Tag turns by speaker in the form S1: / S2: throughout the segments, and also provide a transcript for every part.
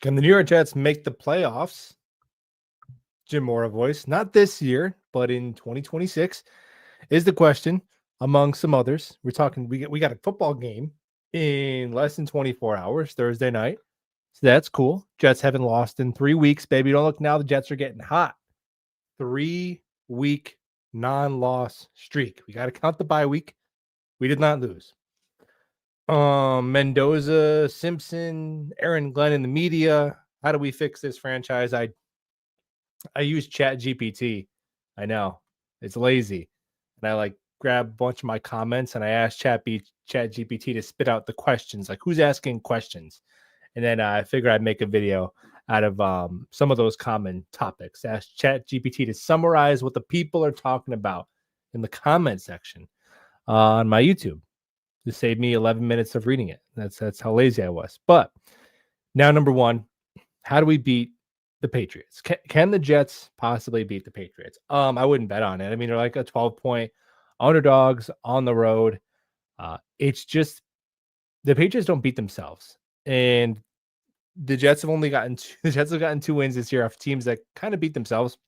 S1: Can the New York Jets make the playoffs? Jim Mora voice. Not this year, but in 2026 is the question, among some others. We're talking, we got a football game in less than 24 hours, Thursday night. So that's cool. Jets haven't lost in 3 weeks, baby. Don't look now. The Jets are getting hot. 3-week non-loss streak. We got to count the bye week. We did not lose. Mendoza, Simpson, Aaron Glenn in the media. How do we fix this franchise? I use Chat GPT. I know it's lazy, and I grab a bunch of my comments and I ask Chat GPT to spit out the questions, like who's asking questions, and then I figure I'd make a video out of some of those common topics. Ask Chat GPT to summarize what the people are talking about in the comment section on my YouTube. To save me 11 minutes of reading it. That's how lazy I was. But now, number one, how do we beat the Patriots? Can the Jets possibly beat the Patriots? I wouldn't bet on it. I mean, they're like a 12-point underdogs on the road. It's just the Patriots don't beat themselves, and the Jets have gotten 2 wins this year off teams that kind of beat themselves.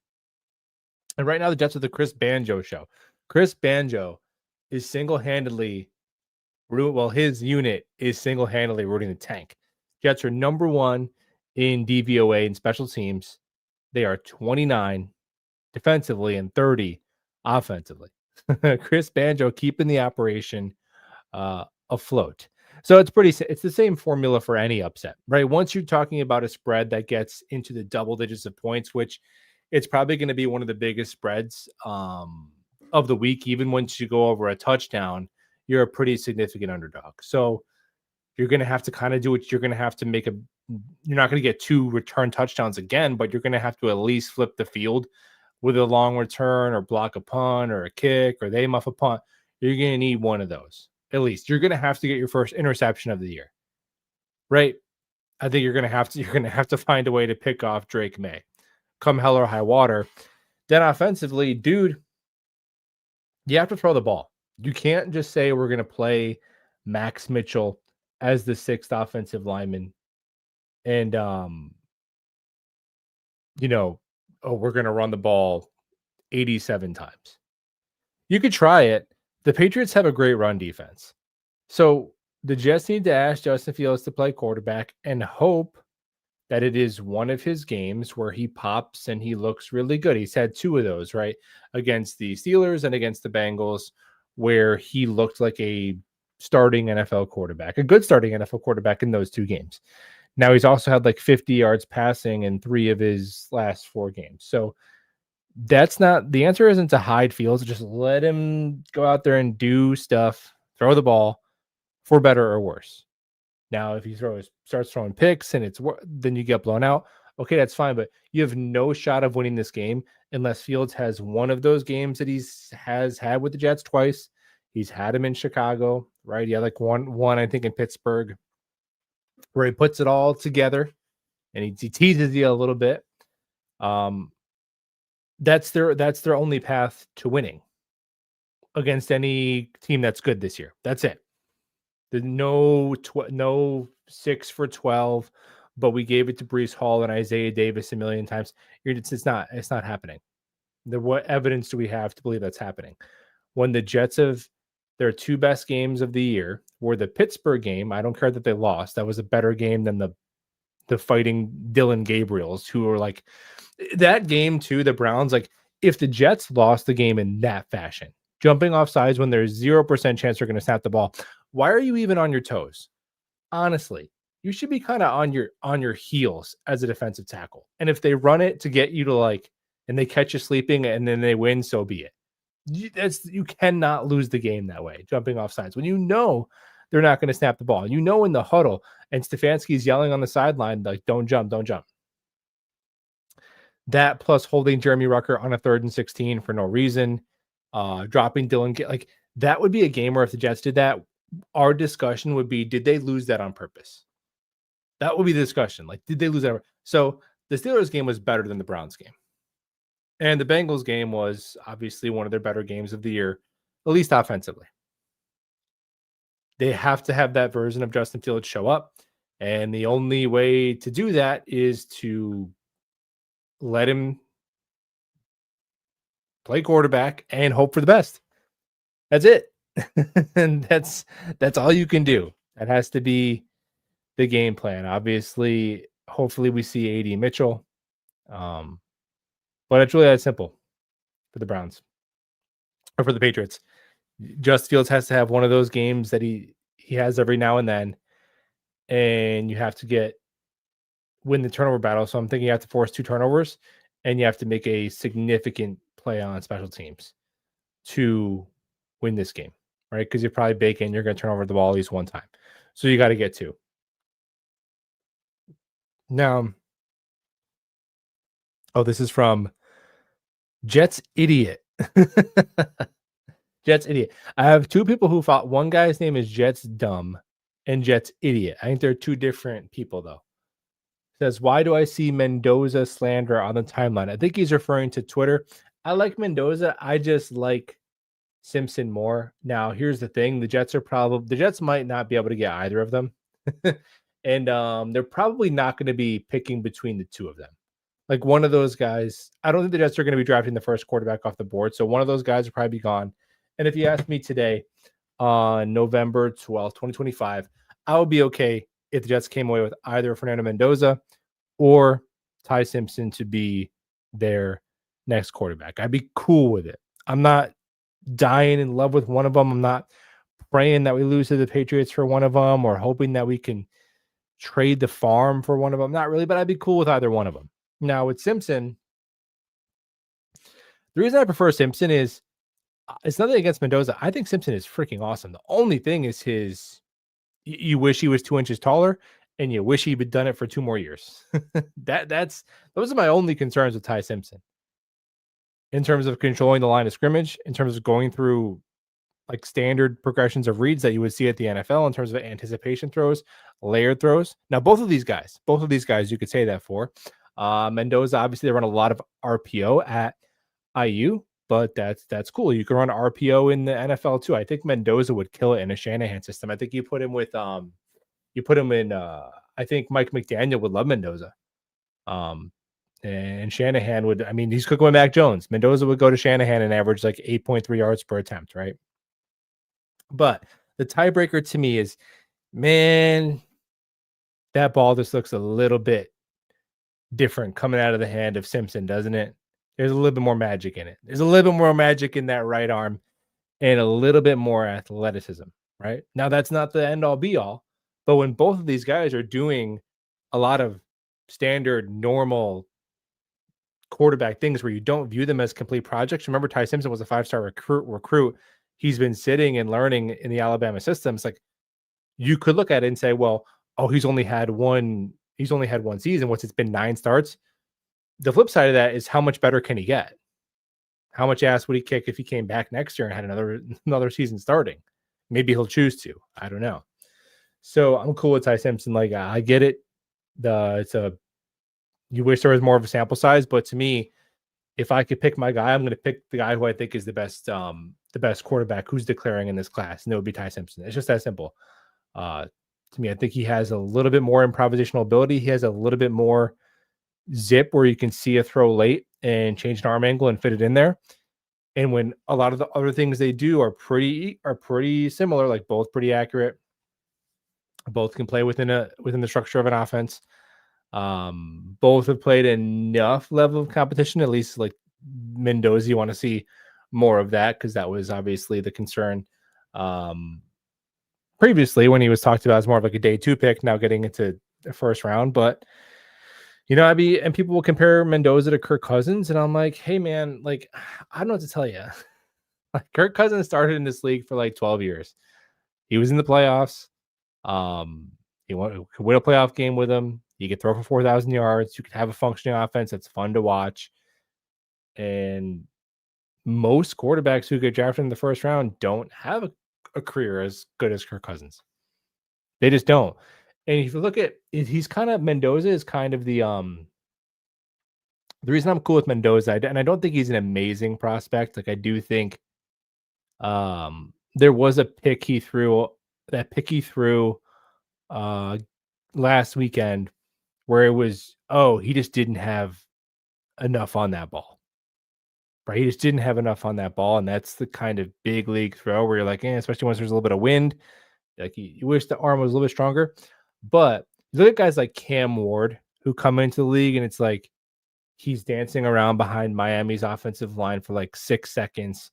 S1: And right now, the Jets are the Chris Banjo show. Chris Banjo is single-handedly. Well, his unit is single-handedly rooting the tank. Jets are number 1 in DVOA and special teams. They are 29 defensively and 30 offensively. Chris Banjo keeping the operation afloat. So it's the same formula for any upset, right? Once you're talking about a spread that gets into the double digits of points, which it's probably going to be one of the biggest spreads of the week, even once you go over a touchdown, you're a pretty significant underdog. So you're going to have to kind of do what you're going to have to make you're not going to get 2 return touchdowns again, but you're going to have to at least flip the field with a long return or block a punt or a kick or they muff a punt. You're going to need one of those. At least you're going to have to get your first interception of the year. Right? I think you're going to have to find a way to pick off Drake May. Come hell or high water. Then offensively, dude, you have to throw the ball. You can't just say we're going to play Max Mitchell as the 6th offensive lineman and, we're going to run the ball 87 times. You could try it. The Patriots have a great run defense. So the Jets need to ask Justin Fields to play quarterback and hope that it is one of his games where he pops and he looks really good. He's had 2 of those, right? Against the Steelers and against the Bengals, where he looked like a starting NFL quarterback, a good starting NFL quarterback in those 2 games. Now he's also had 50 yards passing in 3 of his last 4 games. So that's not the answer. Isn't to hide Fields, just let him go out there and do stuff, throw the ball for better or worse. Now, if he starts throwing picks and then you get blown out, okay, that's fine. But you have no shot of winning this game unless Fields has one of those games that has had with the Jets twice. He's had him in Chicago, right? He had one I think in Pittsburgh, where he puts it all together and he teases you a little bit. That's their only path to winning against any team that's good this year. That's it. The no 6 for 12, but we gave it to Breece Hall and Isaiah Davis a million times. It's not happening. What evidence do we have to believe that's happening? When the Jets have their 2 best games of the year were the Pittsburgh game. I don't care that they lost. That was a better game than the fighting Dylan Gabriels, who were that game too. The Browns, if the Jets lost the game in that fashion, jumping off sides when there's 0% chance they're going to snap the ball, why are you even on your toes? Honestly, you should be kind of on your heels as a defensive tackle. And if they run it to get you to and they catch you sleeping and then they win, so be it. You cannot lose the game that way, jumping off sides when you know they're not going to snap the ball. And in the huddle and Stefanski's yelling on the sideline, don't jump, don't jump. That plus holding Jeremy Rucker on a 3rd and 16 for no reason, dropping Dylan, that would be a game where if the Jets did that, our discussion would be, did they lose that on purpose? That would be the discussion. Did they lose that? So the Steelers game was better than the Browns game. And the Bengals game was obviously one of their better games of the year, at least offensively. They have to have that version of Justin Fields show up. And the only way to do that is to let him play quarterback and hope for the best. That's it. And that's all you can do. That has to be the game plan. Obviously, hopefully we see AD Mitchell. But it's really that simple for the Browns or for the Patriots. Just Fields has to have one of those games that he has every now and then, and you have to win the turnover battle. So I'm thinking you have to force 2 turnovers, and you have to make a significant play on special teams to win this game, right? Because you're probably baking, you're going to turn over the ball at least one time. So you got to get 2. Now, this is from Jets Idiot. Jets Idiot. I have 2 people who thought one guy's name is Jets Dumb and Jets Idiot. I think they're 2 different people, though. Says, why do I see Mendoza slander on the timeline? I think he's referring to Twitter. I like Mendoza. I just like Simpson more. Now, here's the thing. The Jets might not be able to get either of them. And they're probably not going to be picking between the 2 of them. Like one of those guys, I don't think the Jets are going to be drafting the first quarterback off the board. So one of those guys will probably be gone. And if you ask me today on November 12th, 2025, I would be okay if the Jets came away with either Fernando Mendoza or Ty Simpson to be their next quarterback. I'd be cool with it. I'm not dying in love with one of them. I'm not praying that we lose to the Patriots for one of them or hoping that we can trade the farm for one of them. Not really, but I'd be cool with either one of them. Now with Simpson, the reason I prefer Simpson is it's nothing against Mendoza. I think Simpson is freaking awesome. The only thing is you wish he was 2 inches taller and you wish he'd done it for 2 more years. Those are my only concerns with Ty Simpson. In terms of controlling the line of scrimmage, in terms of going through like standard progressions of reads that you would see at the NFL in terms of anticipation throws, layered throws. Now, both of these guys, you could say that for. Mendoza, obviously, they run a lot of RPO at IU, but that's cool. You can run RPO in the NFL too. I think Mendoza would kill it in a Shanahan system. I think you put him in I think Mike McDaniel would love Mendoza. And Shanahan would, I mean, he's cooking with Mac Jones. Mendoza would go to Shanahan and average like 8.3 yards per attempt, right? But the tiebreaker to me is, man, that ball just looks a little bit different coming out of the hand of Simpson, doesn't it? There's a little bit more magic in it. There's a little bit more magic in that right arm and a little bit more athleticism, right? Now, that's not the end all be all, but when both of these guys are doing a lot of standard, normal quarterback things where you don't view them as complete projects. Remember, Ty Simpson was a 5-star recruit. He's been sitting and learning in the Alabama system. It's like you could look at it and say, well, he's only had one season. It's been 9 starts. The flip side of that is how much better can he get? How much ass would he kick if he came back next year and had another season starting? Maybe he'll choose to. I don't know. So I'm cool with Ty Simpson. Like I get it. You wish there was more of a sample size, but to me, if I could pick my guy, I'm going to pick the guy who I think is the best quarterback who's declaring in this class, and it would be Ty Simpson. It's just that simple. To me, I think he has a little bit more improvisational ability. He has a little bit more zip where you can see a throw late and change an arm angle and fit it in there. And when a lot of the other things they do are pretty similar, like both pretty accurate, both can play within the structure of an offense. Both have played enough level of competition, at least like Mendoza. You want to see more of that because that was obviously the concern previously when he was talked about as more of like a day 2 pick, now getting into the first round. But and people will compare Mendoza to Kirk Cousins, and I'm like, hey man, like I don't know what to tell you. Like Kirk Cousins started in this league for like 12 years. He was in the playoffs. You could win a playoff game with him. You could throw for 4,000 yards. You could have a functioning offense that's fun to watch. And most quarterbacks who get drafted in the first round don't have a career as good as Kirk Cousins. They just don't. And if you look at it, Mendoza is kind of the reason I'm cool with Mendoza, and I don't think he's an amazing prospect. Like I do think there was a pick he threw last weekend where it was, oh, he just didn't have enough on that ball. Right? He just didn't have enough on that ball. And that's the kind of big league throw where you're like, especially once there's a little bit of wind, like you wish the arm was a little bit stronger. But you look at guys like Cam Ward who come into the league and it's like he's dancing around behind Miami's offensive line for like 6 seconds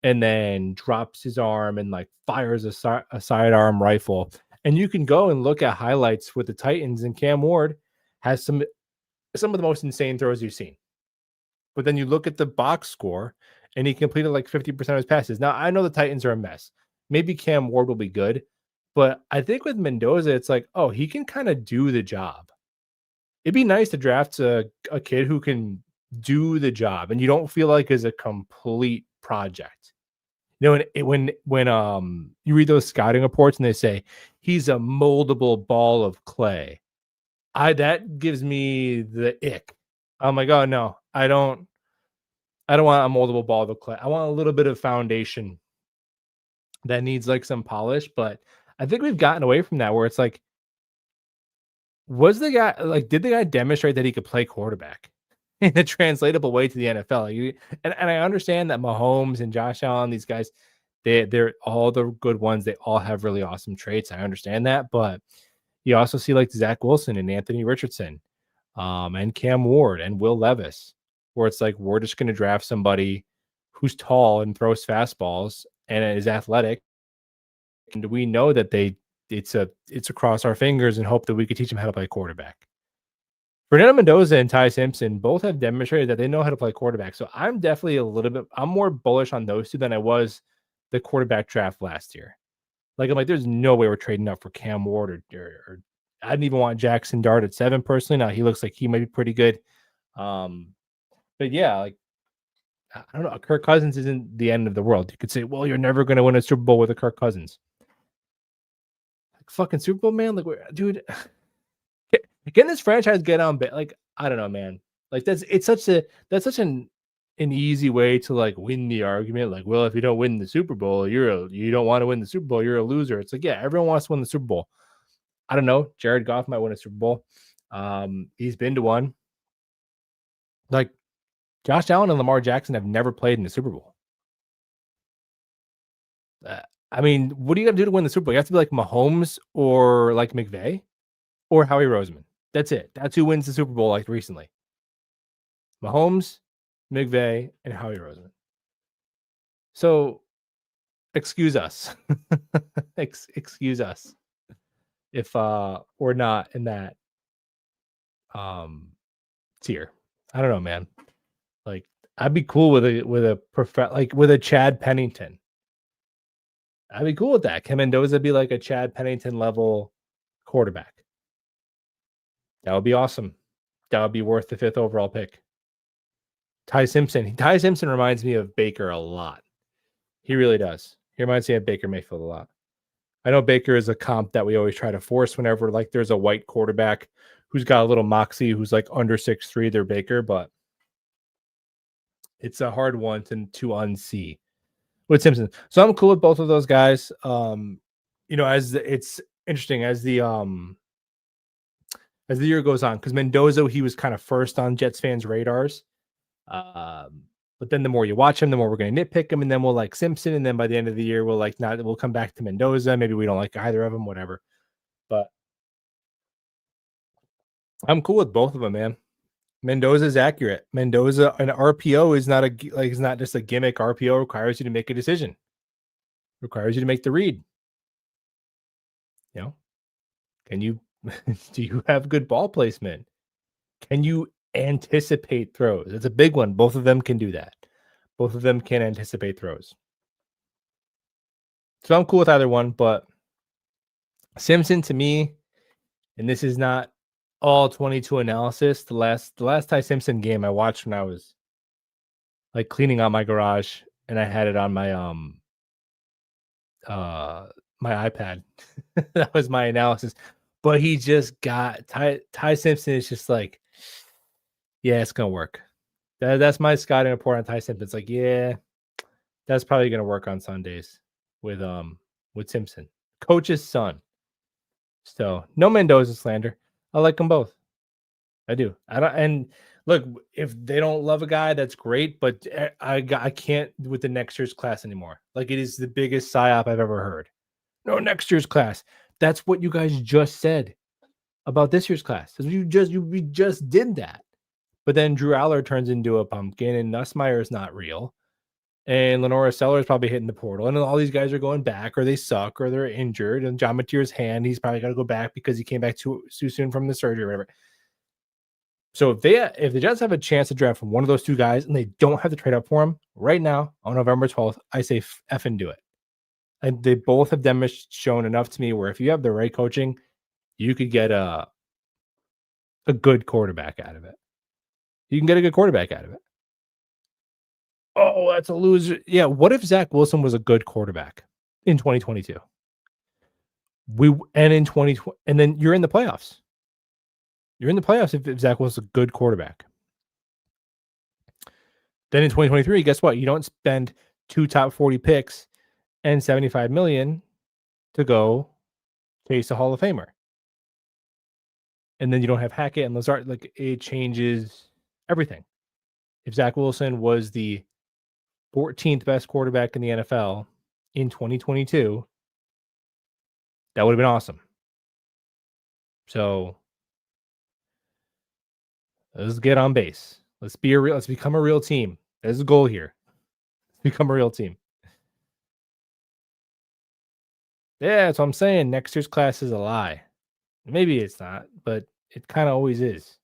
S1: and then drops his arm and like fires a sidearm rifle. And you can go and look at highlights with the Titans, and Cam Ward has some of the most insane throws you've seen. But then you look at the box score and he completed like 50% of his passes. Now, I know the Titans are a mess. Maybe Cam Ward will be good, but I think with Mendoza, it's like, oh, he can kind of do the job. It'd be nice to draft a kid who can do the job and you don't feel like is a complete project. You know, when you read those scouting reports and they say he's a moldable ball of clay, that gives me the ick. I'm like, oh no, I don't want a moldable ball of clay. I want a little bit of foundation that needs like some polish. But I think we've gotten away from that where it's like, did the guy demonstrate that he could play quarterback in a translatable way to the NFL? And I understand that Mahomes and Josh Allen, these guys, they're all the good ones. They all have really awesome traits. I understand that, but you also see like Zach Wilson and Anthony Richardson, and Cam Ward and Will Levis, where it's like we're just going to draft somebody who's tall and throws fastballs and is athletic, and we know that it's across our fingers and hope that we could teach them how to play quarterback. Fernando Mendoza and Ty Simpson both have demonstrated that they know how to play quarterback. So I'm definitely I'm more bullish on those two than I was the quarterback draft last year. Like, I'm like, there's no way we're trading up for Cam Ward or I didn't even want Jackson Dart at 7 personally. Now he looks like he might be pretty good. But yeah, like, I don't know. Kirk Cousins isn't the end of the world. You could say, well, you're never going to win a Super Bowl with a Kirk Cousins. Like, fucking Super Bowl, man. Like, dude, can this franchise get on? Like, I don't know, man. Like, that's such an easy way to like win the argument. Like, well, if you don't win the Super Bowl, you don't want to win the Super Bowl. You're a loser. It's like, yeah, everyone wants to win the Super Bowl. I don't know. Jared Goff might win a Super Bowl. He's been to one. Like, Josh Allen and Lamar Jackson have never played in the Super Bowl. I mean, what do you got to do to win the Super Bowl? You have to be like Mahomes or like McVay or Howie Roseman. That's it. That's who wins the Super Bowl like recently. Mahomes, McVay, and Howie Roseman. So, excuse us. Excuse us if we're not in that tier. I don't know, man. Like, I'd be cool with a Chad Pennington. I'd be cool with that. Can Mendoza be like a Chad Pennington level quarterback? That would be awesome. That would be worth the 5th overall pick. Ty Simpson reminds me of Baker a lot. He really does. He reminds me of Baker Mayfield a lot. I know Baker is a comp that we always try to force whenever like there's a white quarterback who's got a little moxie, who's like under 6'3", they're Baker, but it's a hard one to unsee with Simpson. So I'm cool with both of those guys. It's interesting as the year goes on, because Mendoza, he was kind of first on Jets fans' radars. But then the more you watch him, the more we're going to nitpick him, and then we'll like Simpson, and then by the end of the year, we'll come back to Mendoza. Maybe we don't like either of them, whatever. But I'm cool with both of them, man. Mendoza is accurate. Mendoza, an RPO is not just a gimmick. RPO requires you to make a decision. Requires you to make the read. You know, do you have good ball placement? Can you anticipate throws? It's a big one. Both of them can do that. Both of them can anticipate throws. So I'm cool with either one, but Simpson to me, and this is not all 22 analysis. The last Ty Simpson game I watched when I was like cleaning out my garage, and I had it on my my iPad. That was my analysis. But he just got Ty Simpson is just like, yeah, it's gonna work. That's my scouting report on Ty Simpson. It's like, yeah, that's probably gonna work on Sundays with Simpson, coach's son. So no Mendoza slander. I like them both. I do. I don't. And look, if they don't love a guy, that's great. But I can't with the next year's class anymore. Like it is the biggest psyop I've ever heard. No, next year's class. That's what you guys just said about this year's class. We just did that. But then Drew Aller turns into a pumpkin, and Nussmeier is not real. And Lenora Seller is probably hitting the portal, and all these guys are going back, or they suck, or they're injured. And John Mateer's hand, he's probably got to go back because he came back too soon from the surgery or whatever. So if the Jets have a chance to draft from one of those two guys, and they don't have to trade up for him right now on November 12th, I say F and do it. And they both have shown enough to me where if you have the right coaching, you could get a good quarterback out of it. You can get a good quarterback out of it. Oh, that's a loser. Yeah. What if Zach Wilson was a good quarterback in 2022? In 2020, and then you're in the playoffs. You're in the playoffs if Zach Wilson's a good quarterback. Then in 2023, guess what? You don't spend 2 top 40 picks and $75 million to go chase a Hall of Famer. And then you don't have Hackett and Lazard. Like it changes everything. If Zach Wilson was the 14th best quarterback in the NFL in 2022, that would have been awesome. So let's get on base. Let's become a real team. There's a goal here. Become a real team. Yeah, that's what I'm saying. Next year's class is a lie. Maybe it's not, but it kind of always is.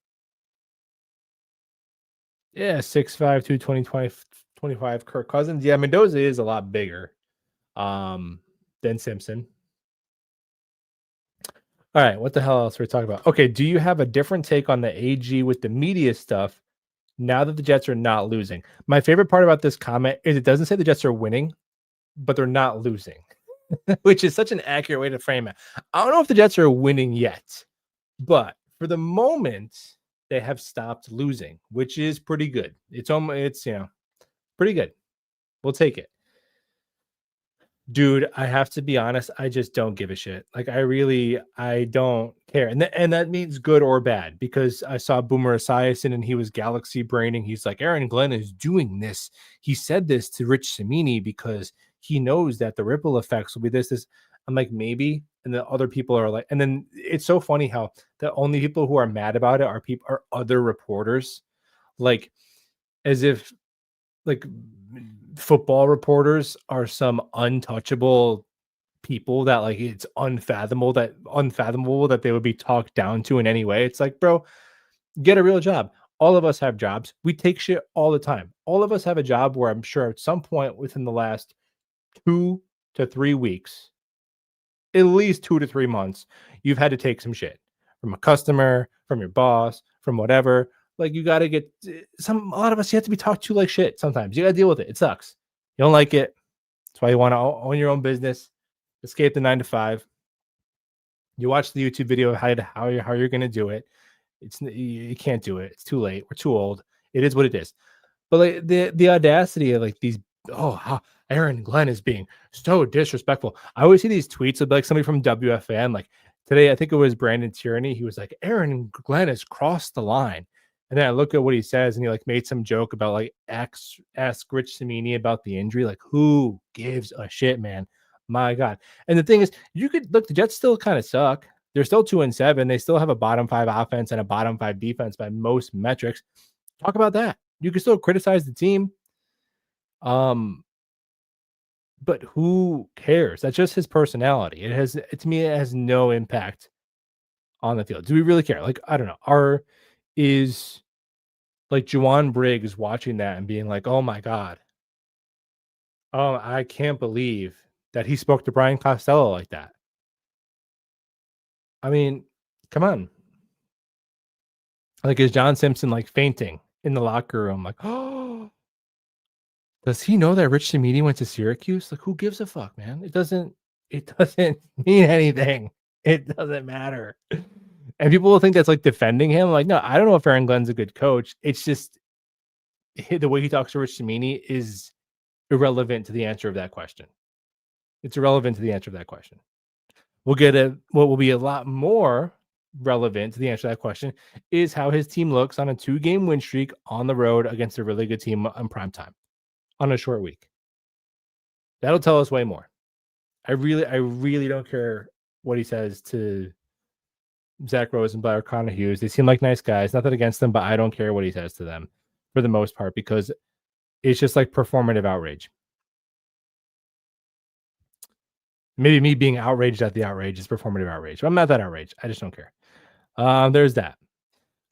S1: Yeah, 6'5", 220, 25 Kirk Cousins. Yeah, Mendoza is a lot bigger than Simpson. All right, what the hell else are we talking about? Okay, do you have a different take on the AG with the media stuff now that the Jets are not losing? My favorite part about this comment is it doesn't say the Jets are winning, but they're not losing, which is such an accurate way to frame it. I don't know if the Jets are winning yet, but for the moment, they have stopped losing, which is pretty good. It's pretty good. We'll take it. Dude, I have to be honest, I just don't give a shit. Like I don't care. And that means good or bad, because I saw Boomer Esiason and he was galaxy braining. He's like, Aaron Glenn is doing this. He said this to Rich Cimini because he knows that the ripple effects will be this. I'm like, maybe. And the other people are like, and then it's so funny how the only people who are mad about it are other reporters. Like as if like football reporters are some untouchable people that like it's unfathomable that they would be talked down to in any way. It's like, bro, get a real job. All of us have jobs. We take shit all the time. All of us have a job where I'm sure at some point within the last 2 to 3 weeks, at least 2 to 3 months, you've had to take some shit from a customer, from your boss, from whatever. Like you got to get a lot of us, you have to be talked to like shit sometimes. You got to deal with it. It sucks. You don't like it. That's why you want to own your own business, escape the 9 to 5. You watch the YouTube video of how you're going to do it. You can't do it. It's too late. We're too old. It is what it is. But like the audacity of like these, how Aaron Glenn is being so disrespectful. I always see these tweets of like somebody from WFN. Like today, I think it was Brandon Tierney. He was like, Aaron Glenn has crossed the line. And then I look at what he says, and he like made some joke about like ask Rich Cimini about the injury. Like, who gives a shit, man? My God. And the thing is, you could look, the Jets still kind of suck. They're still 2-7. They still have a bottom 5 offense and a bottom 5 defense by most metrics. Talk about that. You can still criticize the team. But who cares? That's just his personality. To me, it has no impact on the field. Do we really care? Like, I don't know. Is like Juwan Briggs watching that and being like, oh my God. Oh, I can't believe that he spoke to Brian Costello like that. I mean, come on. Like, is John Simpson like fainting in the locker room? Like, oh, does he know that Rich Cimini went to Syracuse? Like, who gives a fuck, man? It doesn't mean anything. It doesn't matter. And people will think that's like defending him. Like, no, I don't know if Aaron Glenn's a good coach. It's just the way he talks to Rich Cimini is irrelevant to the answer of that question. It's irrelevant to the answer of that question. We'll get what will be a lot more relevant to the answer to that question is how his team looks on a 2-game win streak on the road against a really good team on prime time on a short week. That'll tell us way more. I really don't care what he says to Zach Rosenblatt or Connor Hughes. They seem like nice guys. Nothing against them, but I don't care what he says to them for the most part because it's just like performative outrage. Maybe me being outraged at the outrage is performative outrage. But I'm not that outraged. I just don't care. There's that.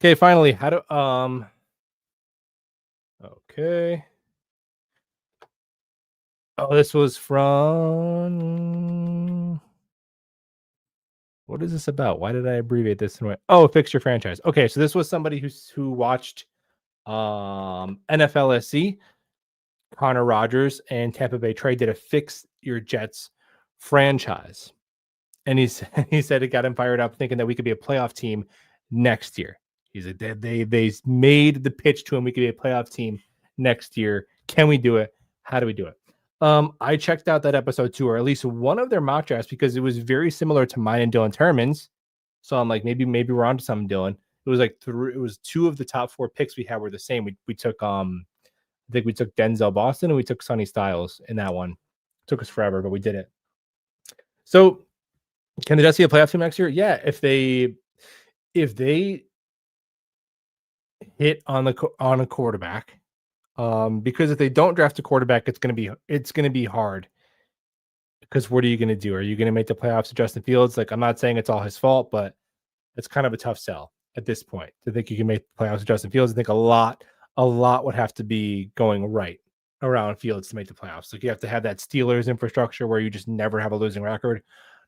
S1: Okay, finally, how do okay. Oh, this was from what is this about? Why did I abbreviate this in a way? Oh, fix your franchise. Okay, so this was somebody who watched NFLSC, Connor Rogers, and Tampa Bay trade did a fix your Jets franchise. And he said it got him fired up, thinking that we could be a playoff team next year. He's like, they made the pitch to him. We could be a playoff team next year. Can we do it? How do we do it? I checked out that episode too, or at least one of their mock drafts, because it was very similar to mine and Dylan Terman's. So I'm like, maybe we're onto something, Dylan. It was like it was 2 of the top 4 picks we had were the same. We took I think we took Denzel Boston and we took Sonny Styles in that one. It took us forever, but we did it. So can the Jets be a playoff team next year? Yeah, if they hit on a quarterback, because if they don't draft a quarterback, it's gonna be hard. Because what are you gonna do? Are you gonna make the playoffs with Justin Fields? Like, I'm not saying it's all his fault, but it's kind of a tough sell at this point to think you can make the playoffs with Justin Fields. I think a lot would have to be going right around Fields to make the playoffs. Like, you have to have that Steelers infrastructure where you just never have a losing record,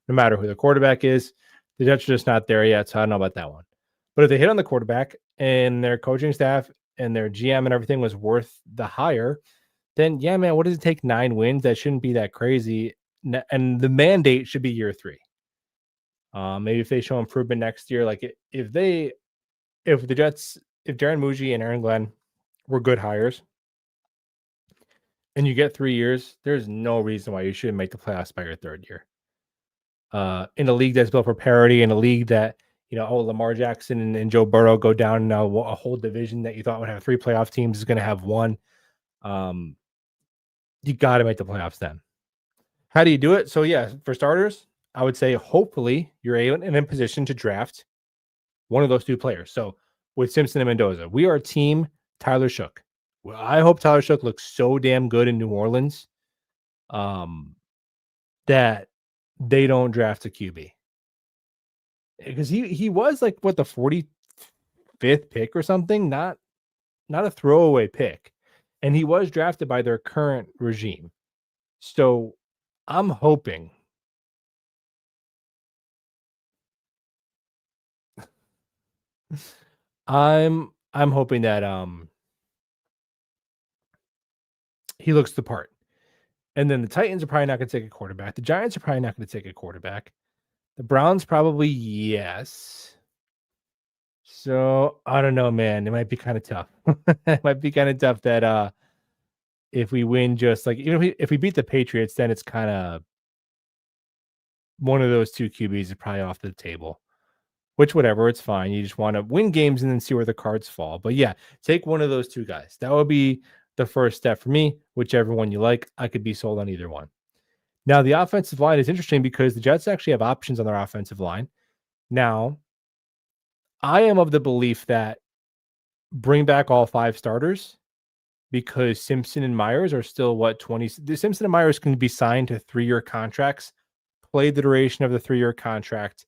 S1: no matter who the quarterback is. The Jets are just not there yet, so I don't know about that one. But if they hit on the quarterback and their coaching staff and their GM and everything was worth the hire, then yeah, man, what does it take 9 wins? That shouldn't be that crazy. And the mandate should be year 3. Maybe if they show improvement next year, like if Darren Muji and Aaron Glenn were good hires and you get 3 years, there's no reason why you shouldn't make the playoffs by your 3rd year. In a league that's built for parity, in a league that, Lamar Jackson and Joe Burrow go down now, a whole division that you thought would have 3 playoff teams is going to have 1. You got to make the playoffs then. How do you do it? So yeah, for starters, I would say hopefully you're in a position to draft one of those 2 players. So with Simpson and Mendoza, we are team Tyler Shook. Well, I hope Tyler Shook looks so damn good in New Orleans that they don't draft a QB. Because he was like what, the 45th pick or something, not a throwaway pick. And he was drafted by their current regime. So I'm hoping that he looks the part. And then the Titans are probably not going to take a quarterback. The Giants are probably not going to take a quarterback. The Browns probably yes. So I don't know, man. It might be kind of tough. It might be kind of tough that if we win, just like even if we beat the Patriots, then it's kind of one of those 2 QBs is probably off the table. Which, whatever, it's fine. You just want to win games and then see where the cards fall. But yeah, take one of those 2 guys. That would be the first step for me. Whichever one you like, I could be sold on either one. Now, the offensive line is interesting because the Jets actually have options on their offensive line. Now, I am of the belief that bring back all 5 starters because Simpson and Myers are still 20. Simpson and Myers can be signed to 3-year contracts, play the duration of the 3-year contract,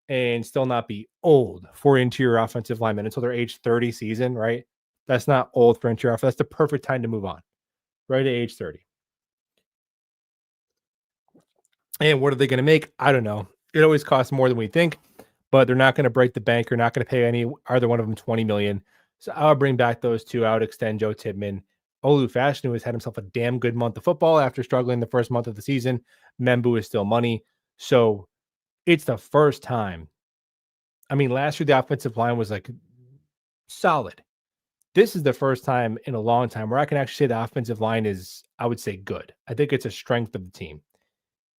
S1: and still not be old for interior offensive linemen until their age 30 season, right? That's not old for interior offense. That's the perfect time to move on, right at age 30. And what are they going to make? I don't know. It always costs more than we think, but they're not going to break the bank. You're not going to pay either one of them $20 million. So I'll bring back those 2 out, extend Joe Tippmann. Olu Fashanu has had himself a damn good month of football after struggling the first month of the season. Membu is still money. So it's the first time. I mean, last year the offensive line was like solid. This is the first time in a long time where I can actually say the offensive line is, I would say, good. I think it's a strength of the team.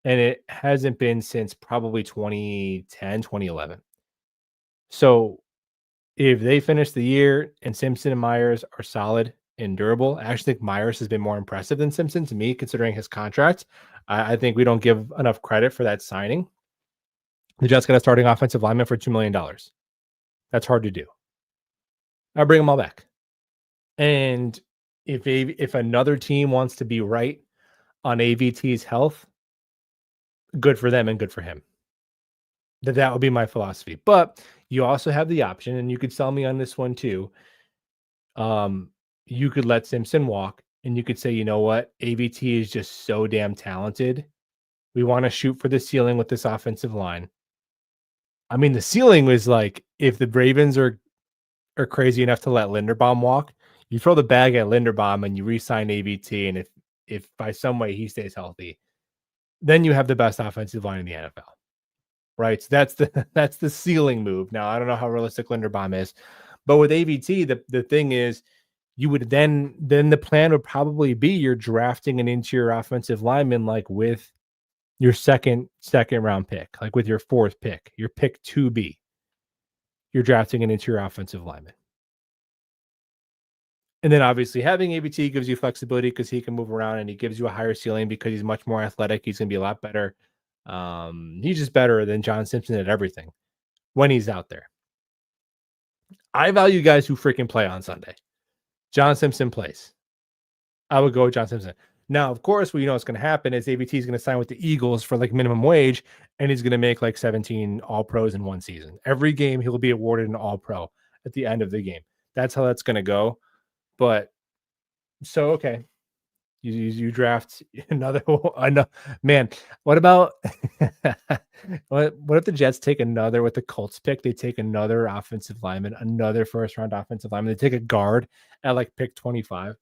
S1: and it hasn't been since probably 2010, 2011. So if they finish the year and Simpson and Myers are solid and durable, I actually think Myers has been more impressive than Simpson to me, considering his contract. I think we don't give enough credit for that signing. The Jets got a starting offensive lineman for $2 million. That's hard to do. I bring them all back. And if another team wants to be right on AVT's health, good for them and good for him. That would be my philosophy. But you also have the option, and you could sell me on this one too. You could let Simpson walk, and you could say, you know what, AVT is just so damn talented. We want to shoot for the ceiling with this offensive line. I mean, the ceiling was like if the Ravens are crazy enough to let Linderbaum walk, you throw the bag at Linderbaum and you re-sign AVT, and if by some way he stays healthy, then you have the best offensive line in the NFL. Right. So that's the ceiling move. Now, I don't know how realistic Linderbaum is, but with AVT, the thing is you would then the plan would probably be you're drafting an interior offensive lineman like with your second round pick, like with your fourth pick, your pick 2B. You're drafting an interior offensive lineman. And then obviously having AVT gives you flexibility because he can move around and he gives you a higher ceiling because he's much more athletic. He's going to be a lot better. He's just better than John Simpson at everything when he's out there. I value guys who freaking play on Sunday. John Simpson plays. I would go with John Simpson. Now, of course, we know what's going to happen is AVT is going to sign with the Eagles for like minimum wage, and he's going to make like 17 All Pros in one season. Every game, he'll be awarded an All Pro at the end of the game. That's how that's going to go. But so, okay, you draft another man. What about what if the Jets take another with the Colts pick? They take another offensive lineman, another first round offensive lineman. They take a guard at like pick 25.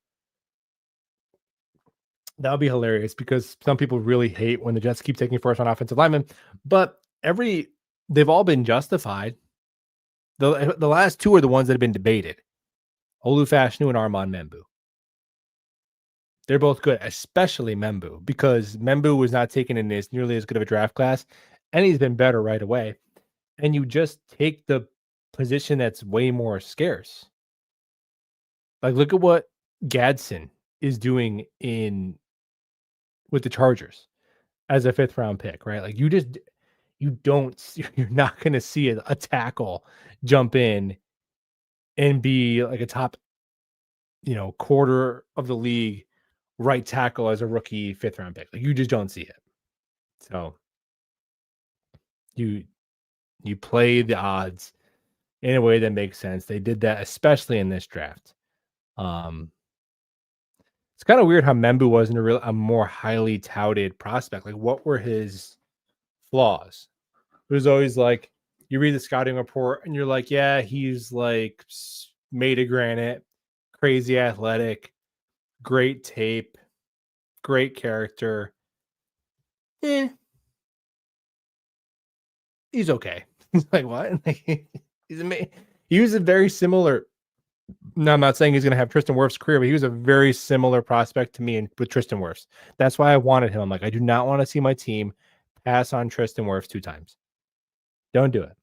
S1: That would be hilarious because some people really hate when the Jets keep taking first round offensive linemen, but they've all been justified. The last two are the ones that have been debated. Olu Fashanu and Armand Membu. They're both good, especially Membu, because Membu was not taken in this nearly as good of a draft class, and he's been better right away. And you just take the position that's way more scarce. Like, look at what Gadsden is doing with the Chargers as a 5th round pick, right? Like you're not going to see a tackle jump in and be like a top, quarter of the league right tackle as a rookie 5th round pick. Like you just don't see it. So you play the odds in a way that makes sense. They did that, especially in this draft. It's kind of weird how Membu wasn't a more highly touted prospect. Like, what were his flaws? It was always like you read the scouting report and you're like, yeah, he's like made of granite, crazy athletic, great tape, great character. He's okay. Like, what? He's amazing. He was a very similar. No, I'm not saying he's going to have Tristan Wirfs' career, but he was a very similar prospect to me with Tristan Wirfs. That's why I wanted him. I'm like, I do not want to see my team pass on Tristan Wirfs 2 times. Don't do it.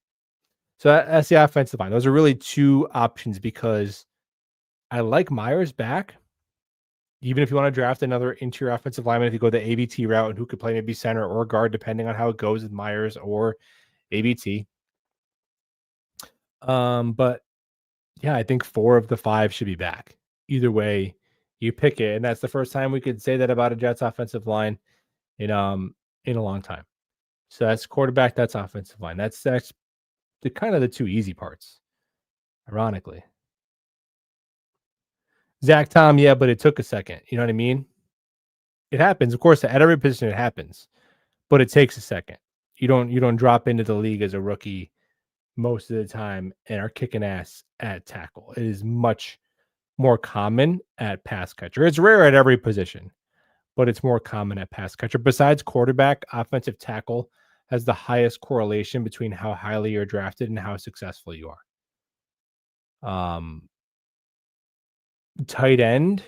S1: So that's the offensive line. Those are really 2 options because I like Myers back. Even if you want to draft another interior offensive lineman, if you go the AVT route and who could play maybe center or guard, depending on how it goes with Myers or AVT. But yeah, I think 4 of the 5 should be back. Either way, you pick it, and that's the first time we could say that about a Jets offensive line in a long time. So that's quarterback, that's offensive line. That's the kind of the 2 easy parts, ironically. Zach Tom, yeah, but it took a second. You know what I mean? It happens, of course, at every position it happens, but it takes a second. You don't drop into the league as a rookie most of the time and are kicking ass at tackle. It is much more common at pass catcher. It's rare at every position, but it's more common at pass catcher. Besides quarterback, offensive tackle has the highest correlation between how highly you're drafted and how successful you are. Tight end,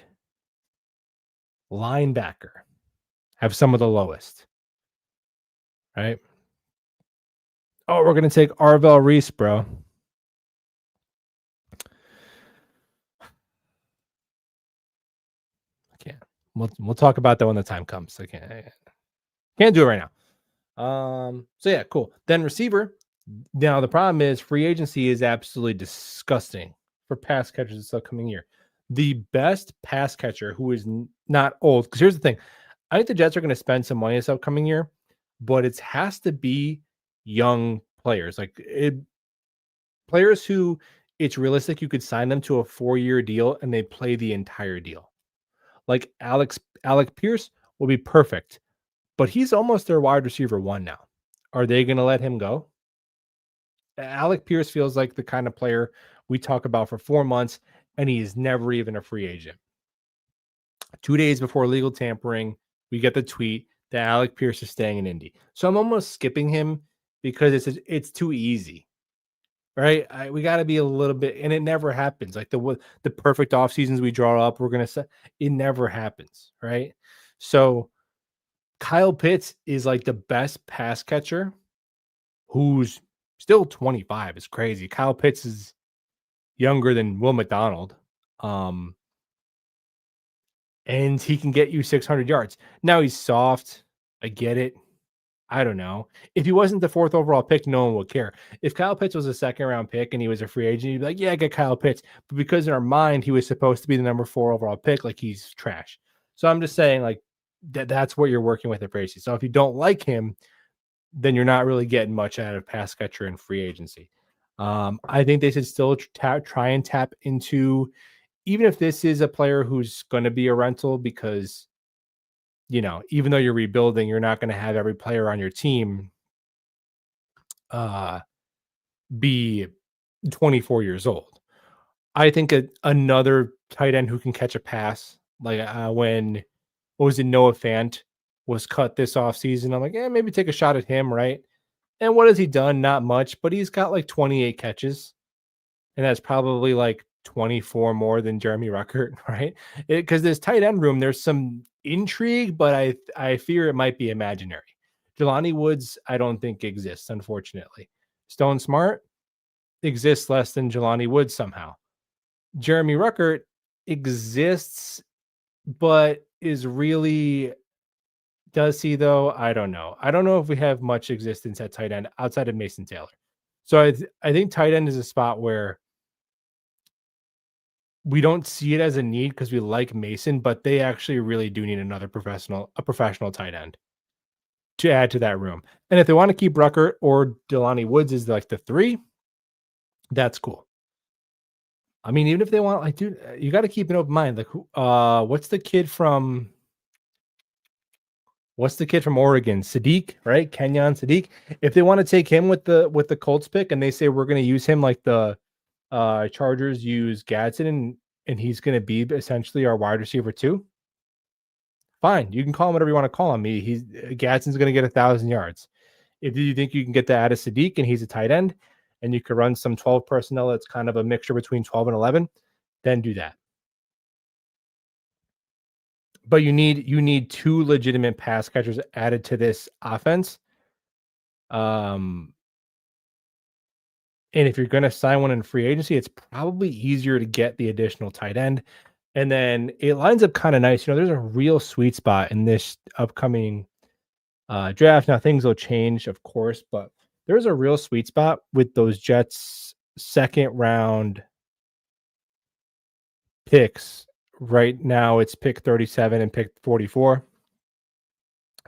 S1: linebacker have some of the lowest. right? Oh, we're gonna take Arvel Reese, bro. I can't. We'll talk about that when the time comes. I can't do it right now. So yeah, cool. Then receiver. Now the problem is free agency is absolutely disgusting for pass catchers this upcoming year. The best pass catcher who is not old, because here's the thing. I think the Jets are going to spend some money this upcoming year, but it has to be young players. Players who it's realistic you could sign them to a 4-year deal and they play the entire deal. Like Alec Pierce will be perfect, but he's almost their wide receiver one now. Are they going to let him go? Alec Pierce feels like the kind of player we talk about for 4 months, and he is never even a free agent. 2 days before legal tampering, we get the tweet that Alec Pierce is staying in Indy. So I'm almost skipping him because it's too easy, right? We got to be a little bit, and it never happens. Like the perfect off seasons we draw up, we're gonna say it never happens, right? So Kyle Pitts is like the best pass catcher who's still 25. It's crazy. Kyle Pitts is younger than Will McDonald. And he can get you 600 yards. Now he's soft. I get it. I don't know. If he wasn't the 4th overall pick, no one would care. If Kyle Pitts was a 2nd-round pick and he was a free agent, you'd be like, yeah, get Kyle Pitts. But because in our mind, he was supposed to be the number 4 overall pick, like he's trash. So I'm just saying, like, that's what you're working with at free agency. So if you don't like him, then you're not really getting much out of pass catcher and free agency. I think they should still try and tap into, even if this is a player who's going to be a rental, because, even though you're rebuilding, you're not going to have every player on your team be 24 years old. I think another tight end who can catch a pass, like when, what was it, Noah Fant was cut this offseason. I'm like, maybe take a shot at him, right? And what has he done? Not much, but he's got like 28 catches. And that's probably like 24 more than Jeremy Ruckert, right? Because this tight end room, there's some intrigue, but I fear it might be imaginary. Jelani Woods, I don't think exists, unfortunately. Stone Smart exists less than Jelani Woods somehow. Jeremy Ruckert exists, but is really, does he though? I don't know. I don't know if we have much existence at tight end outside of Mason Taylor. So I think tight end is a spot where we don't see it as a need because we like Mason, but they actually really do need a professional tight end to add to that room. And if they want to keep Ruckert or Jelani Woods as like the 3, that's cool. I mean, even if they want, like, dude, you got to keep an open mind. Like, what's the kid from Oregon? Sadiq, right? Kenyon Sadiq. If they want to take him with the Colts pick and they say we're going to use him like the Chargers use Gadsden and he's going to be essentially our wide receiver too, fine. You can call him whatever you want to call him. Gadsden's going to get 1,000 yards. If you think you can get that out of Sadiq and he's a tight end and you could run some 12 personnel that's kind of a mixture between 12 and 11, then do that. But you need 2 legitimate pass catchers added to this offense. And if you're going to sign one in free agency, it's probably easier to get the additional tight end. And then it lines up kind of nice. There's a real sweet spot in this upcoming draft. Now things will change, of course, but there's a real sweet spot with those Jets 2nd-round picks. Right now it's pick 37 and pick 44,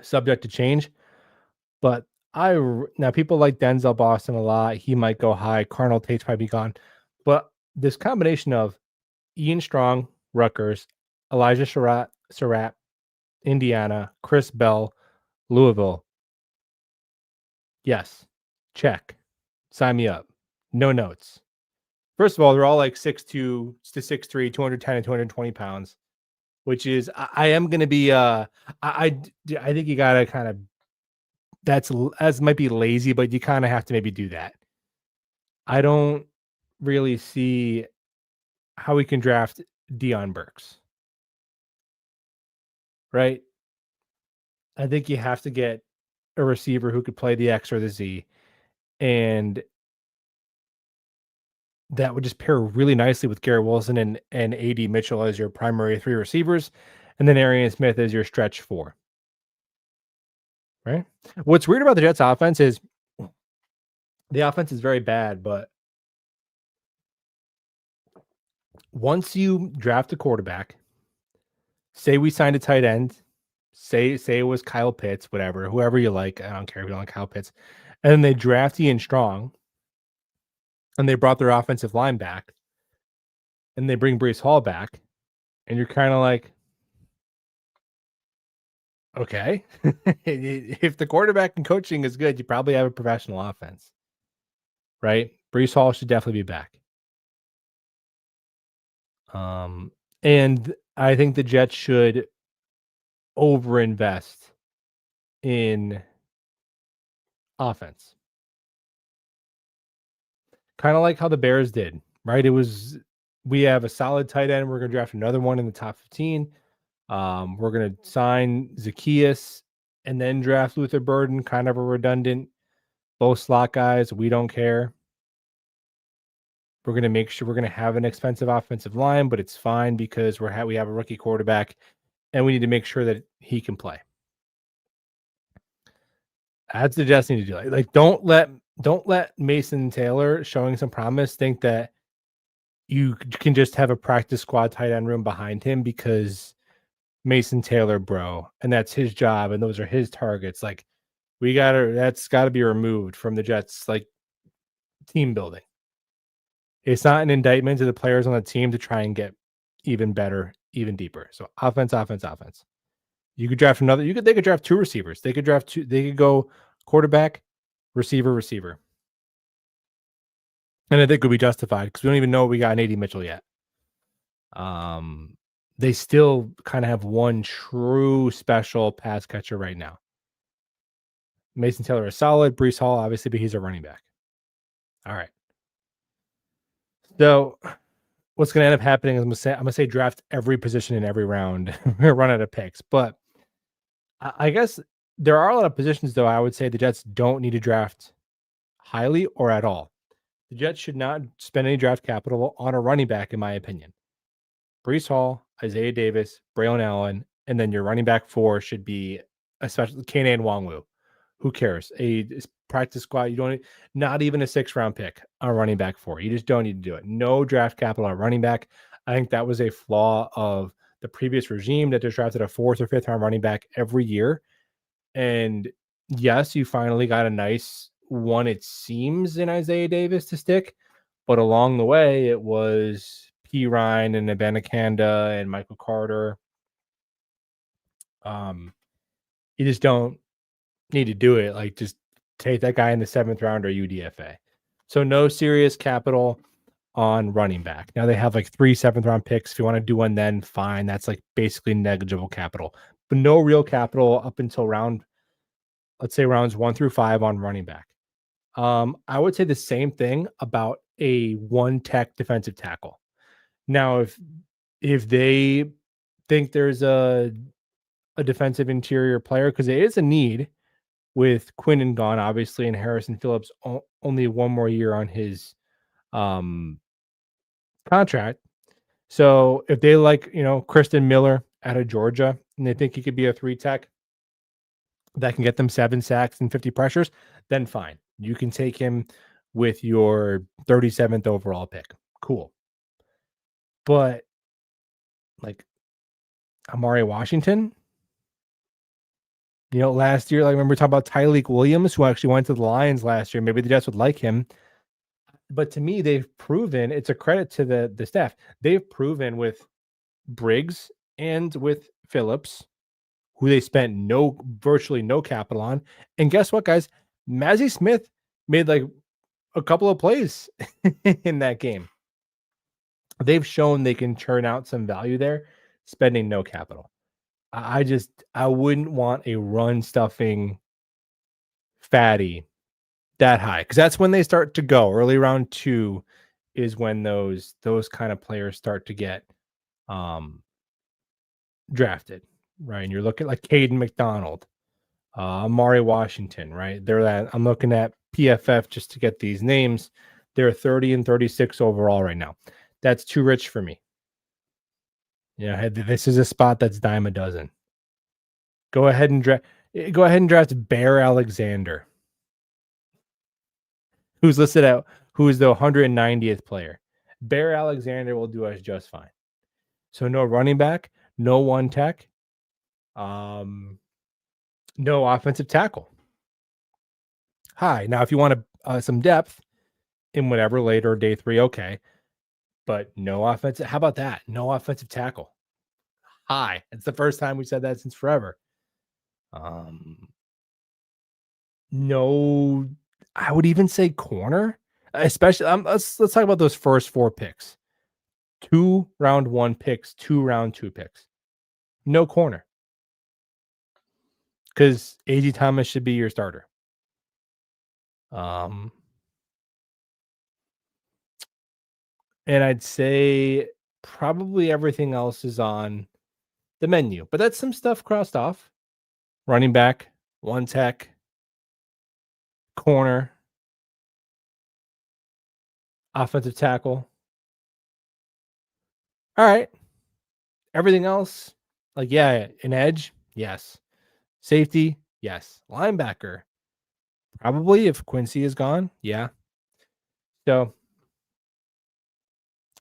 S1: subject to change. But now people like Denzel Boston a lot. He might go high. Carnell Tate's might be gone. But this combination of Ian Strong, Rutgers, Elijah Surratt, Indiana, Chris Bell, Louisville. Yes. Check. Sign me up. No notes. First of all, they're all like 6'2" to 6'3", 210 and 220 pounds, which is, I am going to be, I think you got to kind of, as might be lazy, but you kind of have to maybe do that. I don't really see how we can draft Deion Burks, right? I think you have to get a receiver who could play the X or the Z, and that would just pair really nicely with Garrett Wilson and AD Mitchell as your primary 3 receivers, and then Arian Smith as your stretch 4, right? What's weird about the Jets offense is the offense is very bad, but once you draft a quarterback, say we signed a tight end, say it was Kyle Pitts, whatever, whoever you like, I don't care if you don't like Kyle Pitts, and then they draft Ian Strong, and they brought their offensive line back, and they bring Breece Hall back, and you're kind of like, okay, if the quarterback and coaching is good, you probably have a professional offense, right? Breece Hall should definitely be back. And I think the Jets should overinvest in offense. Kind of like how the Bears did, right? We have a solid tight end. We're going to draft another one in the top 15. We're going to sign Zacchaeus and then draft Luther Burden, kind of a redundant, both slot guys. We don't care. We're going to make sure we're going to have an expensive offensive line, but it's fine because we have a rookie quarterback and we need to make sure that he can play. That's the Jets need to do. Like don't let Mason Taylor showing some promise think that you can just have a practice squad tight end room behind him because Mason Taylor, bro, and that's his job and those are his targets. Like that's got to be removed from the Jets like team building. It's not an indictment to the players on the team to try and get even better, even deeper. So offense. You could draft they could draft 2 receivers. They could go quarterback, receiver. And I think it would be justified because we don't even know we got an AD Mitchell yet. They still kind of have one true special pass catcher right now. Mason Taylor is solid. Breece Hall, obviously, but he's a running back. All right. So what's going to end up happening is I'm going to say draft every position in every round. We're going to run out of picks. But I guess there are a lot of positions, though, I would say the Jets don't need to draft highly or at all. The Jets should not spend any draft capital on a running back, in my opinion. Breece Hall, Isaiah Davis, Braylon Allen, and then your running back 4 should be especially Kane Nwangwu. Who cares? A practice squad. You don't not even a 6th-round pick on running back 4. You just don't need to do it. No draft capital on running back. I think that was a flaw of the previous regime that just drafted a 4th or 5th-round running back every year. And yes, you finally got a nice one, it seems, in Isaiah Davis to stick. But along the way, it was P. Ryan and Abanikanda and Michael Carter. You just don't need to do it. Like, just take that guy in the 7th round or UDFA. So no serious capital on running back. Now they have like 3 7th-round picks. If you want to do one, then fine. That's like basically negligible capital, but no real capital up until let's say rounds 1 through 5 on running back. I would say the same thing about a 1-tech defensive tackle. Now, if they think there's a defensive interior player, because it is a need with Quinnen gone, obviously, and Harrison Phillips only 1 more year on his contract. So if they like, Kristen Miller out of Georgia, and they think he could be a 3-tech that can get them 7 sacks and 50 pressures, then fine. You can take him with your 37th overall pick. Cool. But like Amari Washington, last year, like remember talking about Tyleek Williams, who actually went to the Lions last year. Maybe the Jets would like him. But to me, they've proven, it's a credit to the staff. They've proven with Briggs and with Phillips, who they spent virtually no capital on. And guess what, guys? Mazi Smith made like a couple of plays in that game. They've shown they can churn out some value there, spending no capital. I wouldn't want a run stuffing fatty that high, because that's when they start to go. Early round 2 is when those kind of players start to get drafted, right? And you're looking like Caden McDonald, Amari Washington, right? I'm looking at PFF just to get these names. They're 30 and 36 overall right now. That's too rich for me. Yeah, this is a spot that's dime a dozen. Go ahead and draft Bear Alexander, who's listed out, who is the 190th player. Bear Alexander will do us just fine. So no running back, no one tech, no offensive tackle. Hi. Now, if you want some depth in whatever later day 3, okay. But no offensive. How about that? No offensive tackle. Hi. It's the first time we said that since forever. No, I would even say corner, especially. Let's talk about those first 4 picks. 2 round 1 picks, 2 round 2 picks. No corner, because A.J. Thomas should be your starter. And I'd say probably everything else is on the menu, but that's some stuff crossed off. Running back, one tech, corner, offensive tackle. All right. Everything else, like, yeah, an edge, yes. Safety, yes. Linebacker, probably if Quincy is gone, yeah. So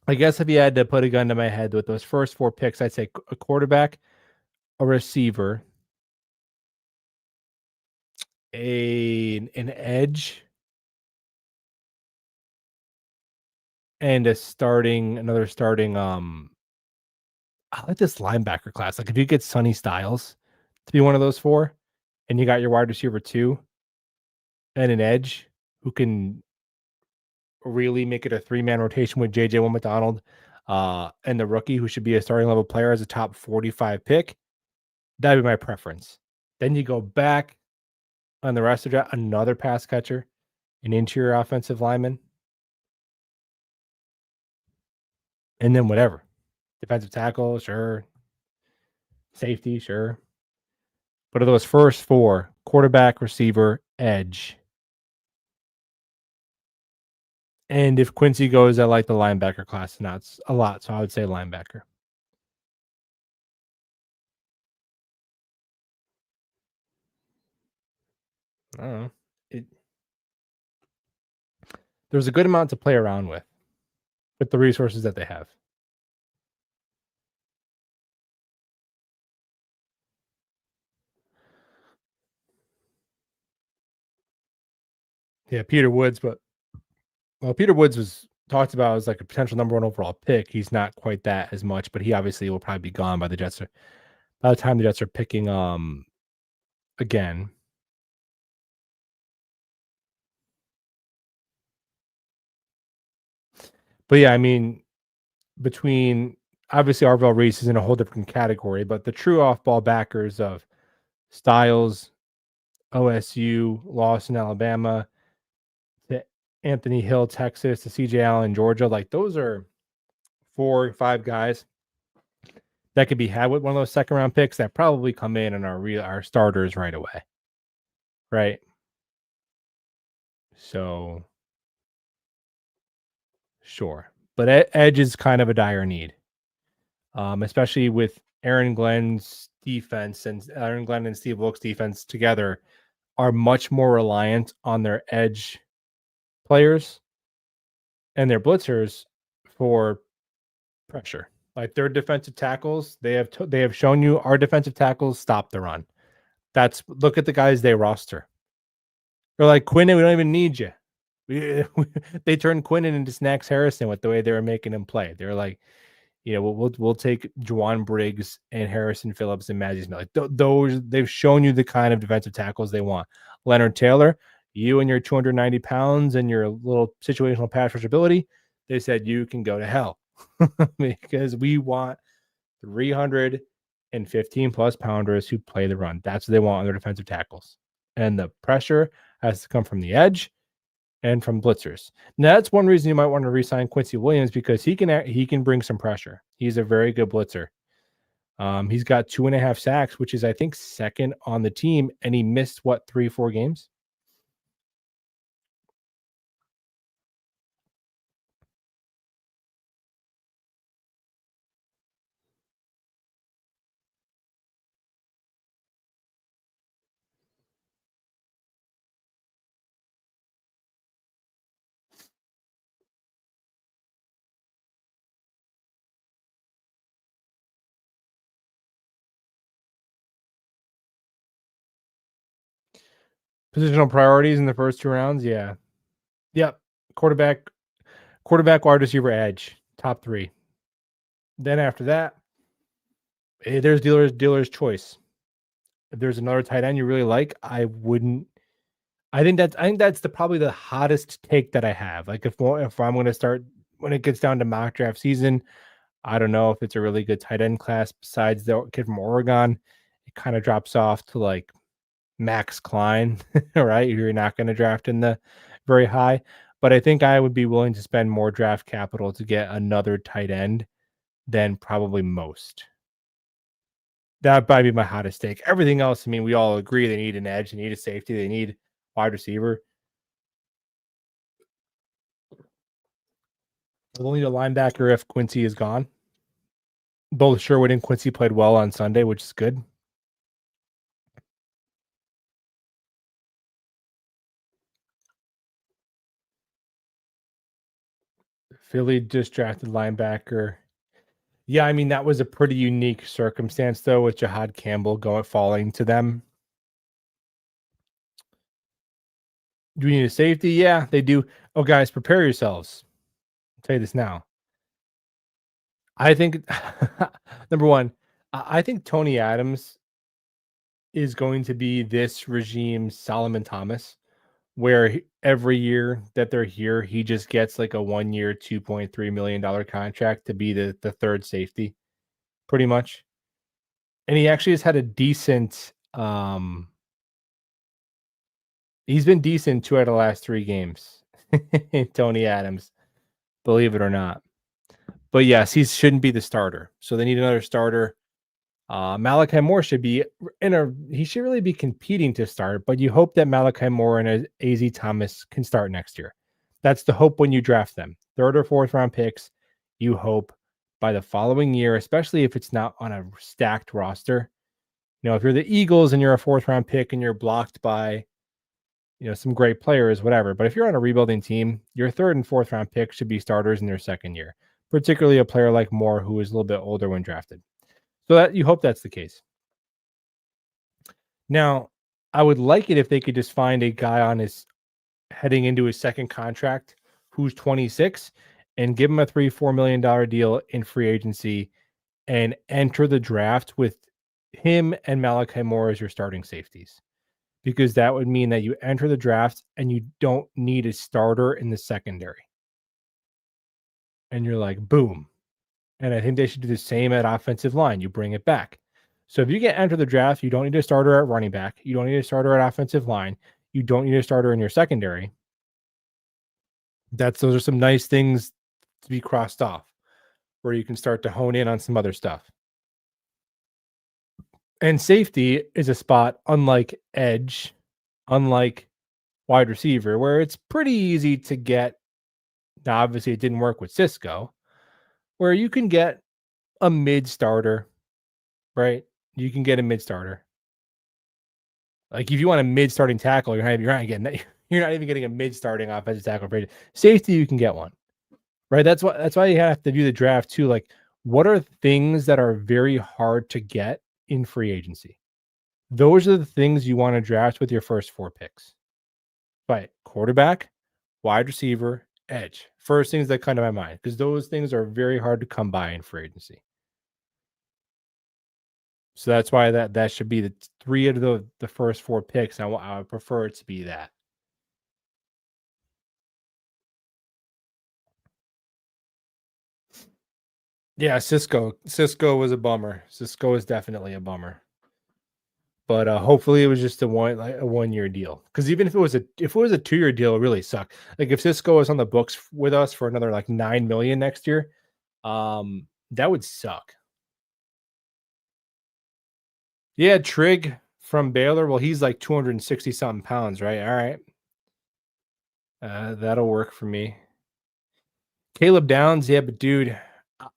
S1: I guess if you had to put a gun to my head with those first 4 picks, I'd say a quarterback, a receiver, an edge, and another starting. I like this linebacker class. Like, if you get Sonny Styles to be one of those 4, and you got your wide receiver 2 and an edge who can really make it a 3-man rotation with JJ Will McDonald, and the rookie who should be a starting level player as a top 45 pick, that'd be my preference. Then you go back on the rest of that, another pass catcher, an interior offensive lineman, and then whatever. Defensive tackle, sure. Safety, sure. But of those first 4, quarterback, receiver, edge. And if Quincy goes, I like the linebacker class, and that's a lot. So I would say linebacker. I don't know. There's a good amount to play around with the resources that they have. Yeah, Peter Woods, Peter Woods was talked about as like a potential number 1 overall pick. He's not quite that as much, but he obviously will probably be gone by the Jets. By the time the Jets are picking again. But yeah, I mean, between obviously Arvell Reese is in a whole different category, but the true off-ball backers of Styles, OSU, Lawson, Alabama, to Anthony Hill, Texas, to CJ Allen, Georgia, like those are 4 or 5 guys that could be had with one of those second round picks that probably come in and are our starters right away. Right. So sure. But edge is kind of a dire need. Especially with Aaron Glenn's defense, and Aaron Glenn and Steve Wilkes' defense together are much more reliant on their edge players and their blitzers for pressure. Like their defensive tackles, they have shown you our defensive tackles stop the run. Look at the guys they roster. They're like, Quinnen, we don't even need you. They turned Quinnen into Snacks Harrison with the way they were making him play. They're like, we'll take Juwan Briggs and Harrison Phillips and Maggie Smith. Like those, they've shown you the kind of defensive tackles they want. Leonard Taylor, you and your 290 pounds and your little situational pass rush ability, they said you can go to hell because we want 315 plus pounders who play the run. That's what they want on their defensive tackles. And the pressure has to come from the edge and from blitzers. Now, that's one reason you might want to re-sign Quincy Williams, because he can bring some pressure. He's a very good blitzer. He's got 2.5 sacks, which is, I think, second on the team, and he missed what, 3, 4 games? Positional priorities in the first 2 rounds, yeah. Yep. Quarterback, wide receiver, edge, top 3. Then after that, there's dealer's choice. If there's another tight end you really like, I wouldn't. I think that's probably the hottest take that I have. Like if I'm going to start when it gets down to mock draft season, I don't know if it's a really good tight end class besides the kid from Oregon. It kind of drops off to like Max Klein, right? You're not going to draft in the very high, but I think I would be willing to spend more draft capital to get another tight end than probably most. That might be my hottest take. Everything else, I mean, we all agree they need an edge, they need a safety, they need wide receiver. They'll need a linebacker if Quincy is gone. Both Sherwood and Quincy played well on Sunday, which is good. Philly just drafted linebacker. Yeah, I mean, that was a pretty unique circumstance, though, with Jahad Campbell falling to them. Do we need a safety? Yeah, they do. Oh, guys, prepare yourselves. I'll tell you this now. I think, number one, I think Tony Adams is going to be this regime's Solomon Thomas, where every year that they're here, he just gets like a 1-year, $2.3 million contract to be the third safety, pretty much. And he actually has had a decent. He's been decent 2 out of the last 3 games. Tony Adams, believe it or not. But yes, he shouldn't be the starter. So they need another starter. Malachi Moore should be he should really be competing to start, but you hope that Malachi Moore and AZ Thomas can start next year. That's the hope when you draft them. 3rd or 4th round picks, you hope by the following year, especially if it's not on a stacked roster. If you're the Eagles and you're a 4th round pick and you're blocked by some great players, whatever. But if you're on a rebuilding team, your 3rd and 4th round pick should be starters in their 2nd year, particularly a player like Moore, who is a little bit older when drafted. So that you hope that's the case. Now, I would like it if they could just find a guy on his heading into his 2nd contract who's 26 and give him a $3-4 million deal in free agency and enter the draft with him and Malachi Moore as your starting safeties. Because that would mean that you enter the draft and you don't need a starter in the secondary. And you're like, boom. And I think they should do the same at offensive line. You bring it back. So if you get enter the draft, you don't need a starter at running back. You don't need a starter at offensive line. You don't need a starter in your secondary. Those are some nice things to be crossed off where you can start to hone in on some other stuff. And safety is a spot unlike edge, unlike wide receiver, where it's pretty easy to get. Now, obviously, it didn't work with Cisco, where you can get a mid starter, right? You can get a mid starter. Like if you want a mid starting tackle, you're not getting that. You're not even getting a mid starting offensive tackle. Safety, you can get one, right? That's why you have to do the draft too. Like, what are things that are very hard to get in free agency? Those are the things you want to draft with your first 4 picks. Right, quarterback, wide receiver, edge. First things that come to my mind, because those things are very hard to come by in free agency. So that's why that should be the 3 of the first 4 picks. I would prefer it to be that. Yeah, Cisco was a bummer. Cisco is definitely a bummer. But hopefully it was just a 1-year deal. Because even if it was a 2-year deal, it really sucked. Like if Cisco was on the books with us for another like $9 million next year, that would suck. Yeah, Trig from Baylor. Well, he's like 260 something pounds, right? All right. That'll work for me. Caleb Downs, yeah, but dude,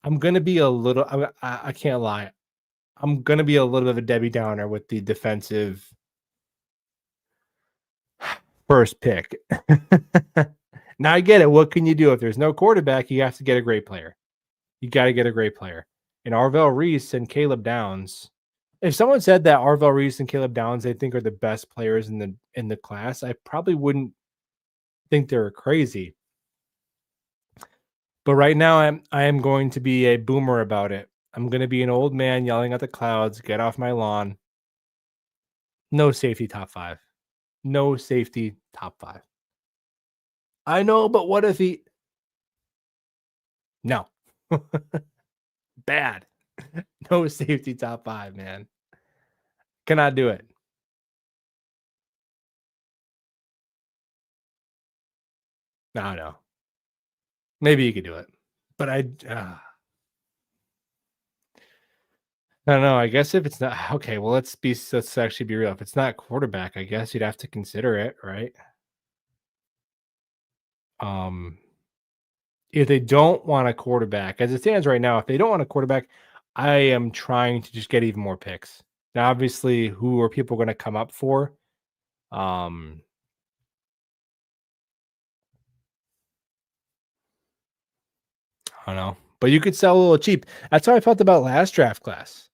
S1: I'm gonna be a little. I can't lie. I'm gonna be a little bit of a Debbie Downer with the defensive first pick. Now I get it. What can you do if there's no quarterback? You have to get a great player. You got to get a great player. And Arvell Reese and Caleb Downs. If someone said that Arvell Reese and Caleb Downs they think are the best players in the class, I probably wouldn't think they're crazy. But right now I am going to be a boomer about it. I'm going to be an old man yelling at the clouds, get off my lawn. No safety top 5. No safety top 5. I know, but what if he No. Bad. No safety top 5, man. Cannot do it. No. Maybe you could do it. But I don't know. I guess if it's not okay, well, let's actually be real. If it's not quarterback, I guess you'd have to consider it, right? Um, if they don't want a quarterback, as it stands right now, if they don't want a quarterback, I am trying to just get even more picks. Now, obviously, who are people going to come up for? Um, I don't know, but you could sell a little cheap. That's how I felt about last draft class.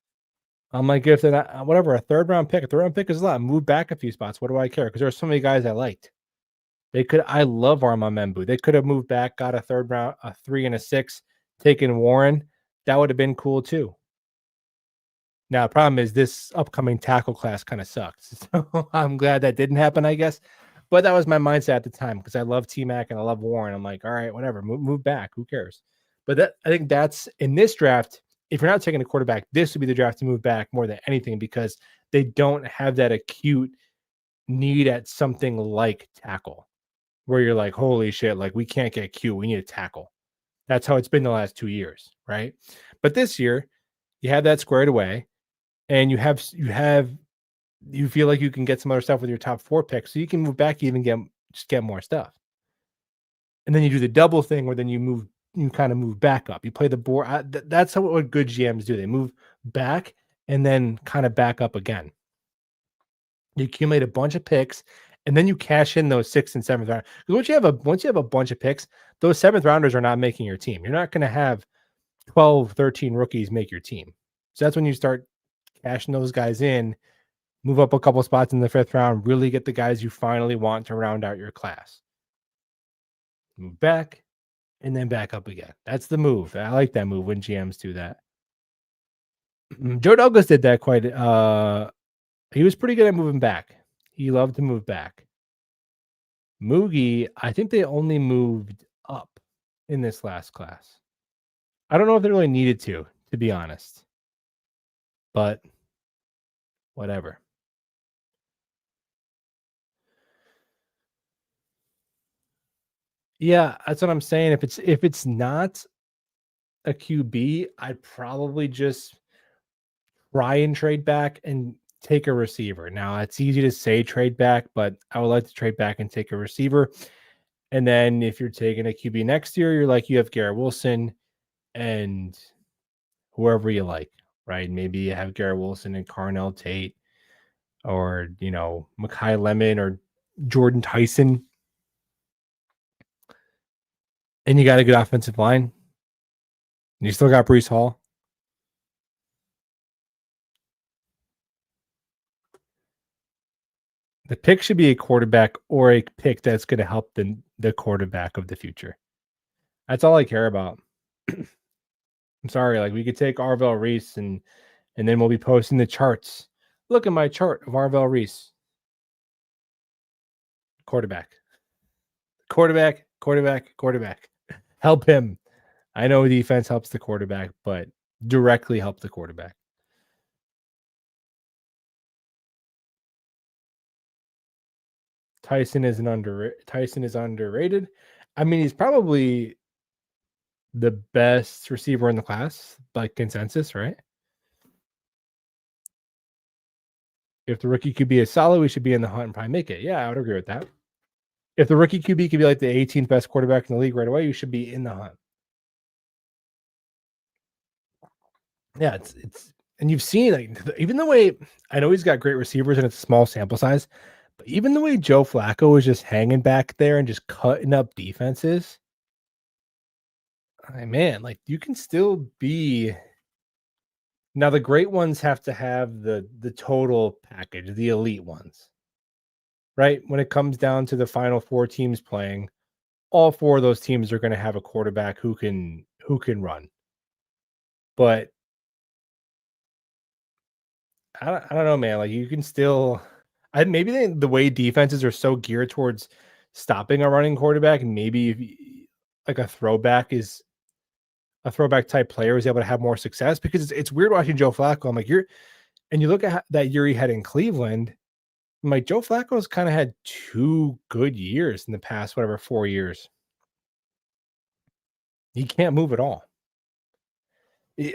S1: I'm like, if they're not, whatever, a third round pick is a lot. Move back a few spots. What do I care? Because there are so many guys I liked. I love Armand Membu. They could have moved back, got a third round, a 3 and a 6, taken Warren. That would have been cool too. Now, the problem is this upcoming tackle class kind of sucks. So I'm glad that didn't happen, I guess. But that was my mindset at the time because I love T-Mac and I love Warren. I'm like, all right, whatever, move back. Who cares? But I think that's in this draft. If you're not taking a quarterback, this would be the draft to move back more than anything because they don't have that acute need at something like tackle where you're like, holy shit, like we can't get Q. We need a tackle. That's how it's been the last 2 years, right? But this year, you have that squared away, and you feel like you can get some other stuff with your top 4 picks, so you can move back, even get more stuff. And then you do the double thing where then you kind of move back up. You play the board. That's what good GMs do. They move back and then kind of back up again. You accumulate a bunch of picks, and then you cash in those 6th and 7th round. Because once you have a bunch of picks, those 7th rounders are not making your team. You're not going to have 12, 13 rookies make your team. So that's when you start cashing those guys in, move up a couple spots in the 5th round, really get the guys you finally want to round out your class. Move back and then back up again. That's the move. I like that move when GMs do that. Joe Douglas did that quite. He was pretty good at moving back. He loved to move back. Moogie, I think they only moved up in this last class. I don't know if they really needed to be honest. But whatever. Yeah, that's what I'm saying. If it's not a QB, I'd probably just try and trade back and take a receiver. Now, it's easy to say trade back, but I would like to trade back and take a receiver. And then if you're taking a QB next year, you're like you have Garrett Wilson and whoever you like, right? Maybe you have Garrett Wilson and Carnell Tate or, Mekhi Lemon or Jordan Tyson. And you got a good offensive line. And you still got Breece Hall. The pick should be a quarterback or a pick that's going to help the quarterback of the future. That's all I care about. I'm sorry, like we could take Arvell Reese and then we'll be posting the charts. Look at my chart of Arvell Reese. Quarterback. Help him. I know defense helps the quarterback, but directly help the quarterback. Tyson is underrated. I mean, he's probably the best receiver in the class by consensus, right? If the rookie QB is solid, we should be in the hunt and probably make it. Yeah, I would agree with that. If the rookie QB could be like the 18th best quarterback in the league right away, you should be in the hunt. Yeah, it's and you've seen like even the way I know he's got great receivers and it's a small sample size, but even the way Joe Flacco was just hanging back there and just cutting up defenses, man, like you can still be. Now the great ones have to have the total package, the elite ones, right? When it comes down to the final four teams playing, all four of those teams are going to have a quarterback who can run. But I don't know, man. Like you can still, maybe the way defenses are so geared towards stopping a running quarterback, maybe like a throwback type player is able to have more success because it's weird watching Joe Flacco. I'm like, and you look at that year he had in Cleveland. I'm like, Joe Flacco's kind of had 2 good years in the past, 4 years. He can't move at all.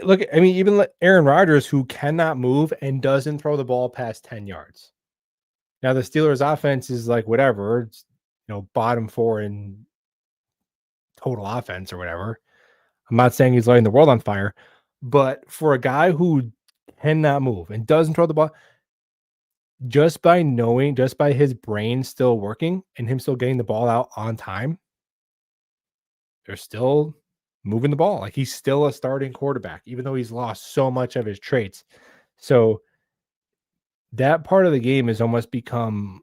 S1: Look, I mean, even Aaron Rodgers, who cannot move and doesn't throw the ball past 10 yards. Now the Steelers offense is like whatever, it's, bottom 4 in total offense or whatever. I'm not saying he's lighting the world on fire, but for a guy who cannot move and doesn't throw the ball, just by his brain still working and him still getting the ball out on time, they're still moving the ball. Like he's still a starting quarterback, even though he's lost so much of his traits. So that part of the game has almost become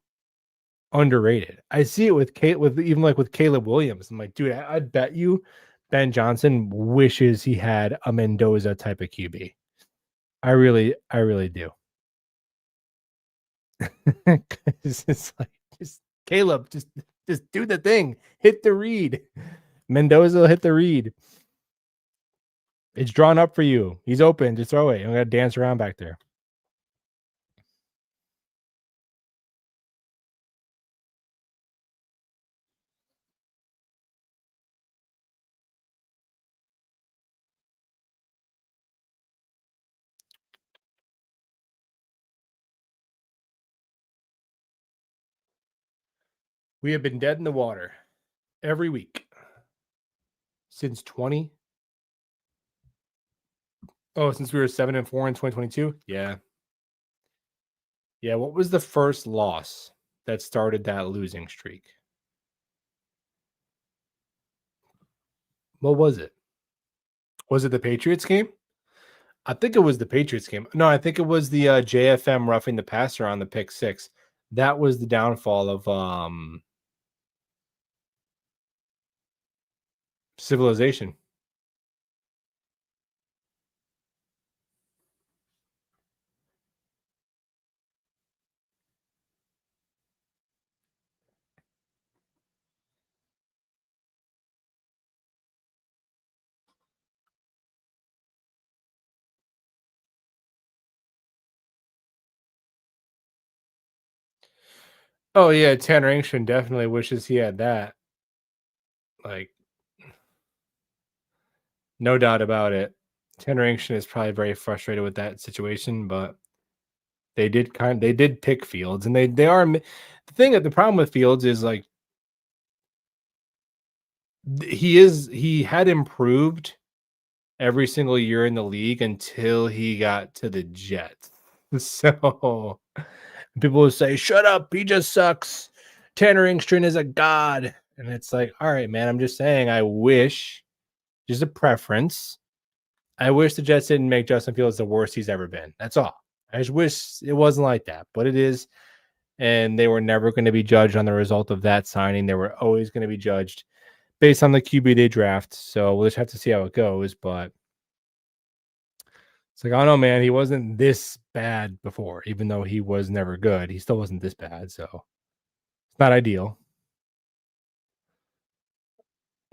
S1: underrated. I see it with Caleb Williams. I'm like, dude, I bet you Ben Johnson wishes he had a Mendoza type of QB. I really do. It's like, just Caleb, just do the thing. Hit the read. Mendoza will hit the read. It's drawn up for you. He's open. Just throw it. I'm gonna dance around back there. We have been dead in the water every week since 20. Oh, since we were 7-4 in 2022. Yeah. Yeah. What was the first loss that started that losing streak? What was it? Was it the Patriots game? I think it was the Patriots game. No, I think it was the JFM roughing the passer on the pick 6. That was the downfall of civilization. Oh yeah, Tanner Engstrom definitely wishes he had that. Like, no doubt about it. Tanner Engstrom is probably very frustrated with that situation, but they did pick Fields, and they are the problem with Fields is like he had improved every single year in the league until he got to the Jets. So people will say, "Shut up, he just sucks. Tanner Engstrom is a god." And it's like, all right, man, I'm just saying, I wish, just a preference, I wish the Jets didn't make Justin Fields the worst he's ever been. That's all. I just wish it wasn't like that, but it is. And they were never going to be judged on the result of that signing. They were always going to be judged based on the QB they draft. So we'll just have to see how it goes. But it's like, I don't know, man. He wasn't this bad before, even though he was never good. He still wasn't this bad. So it's not ideal.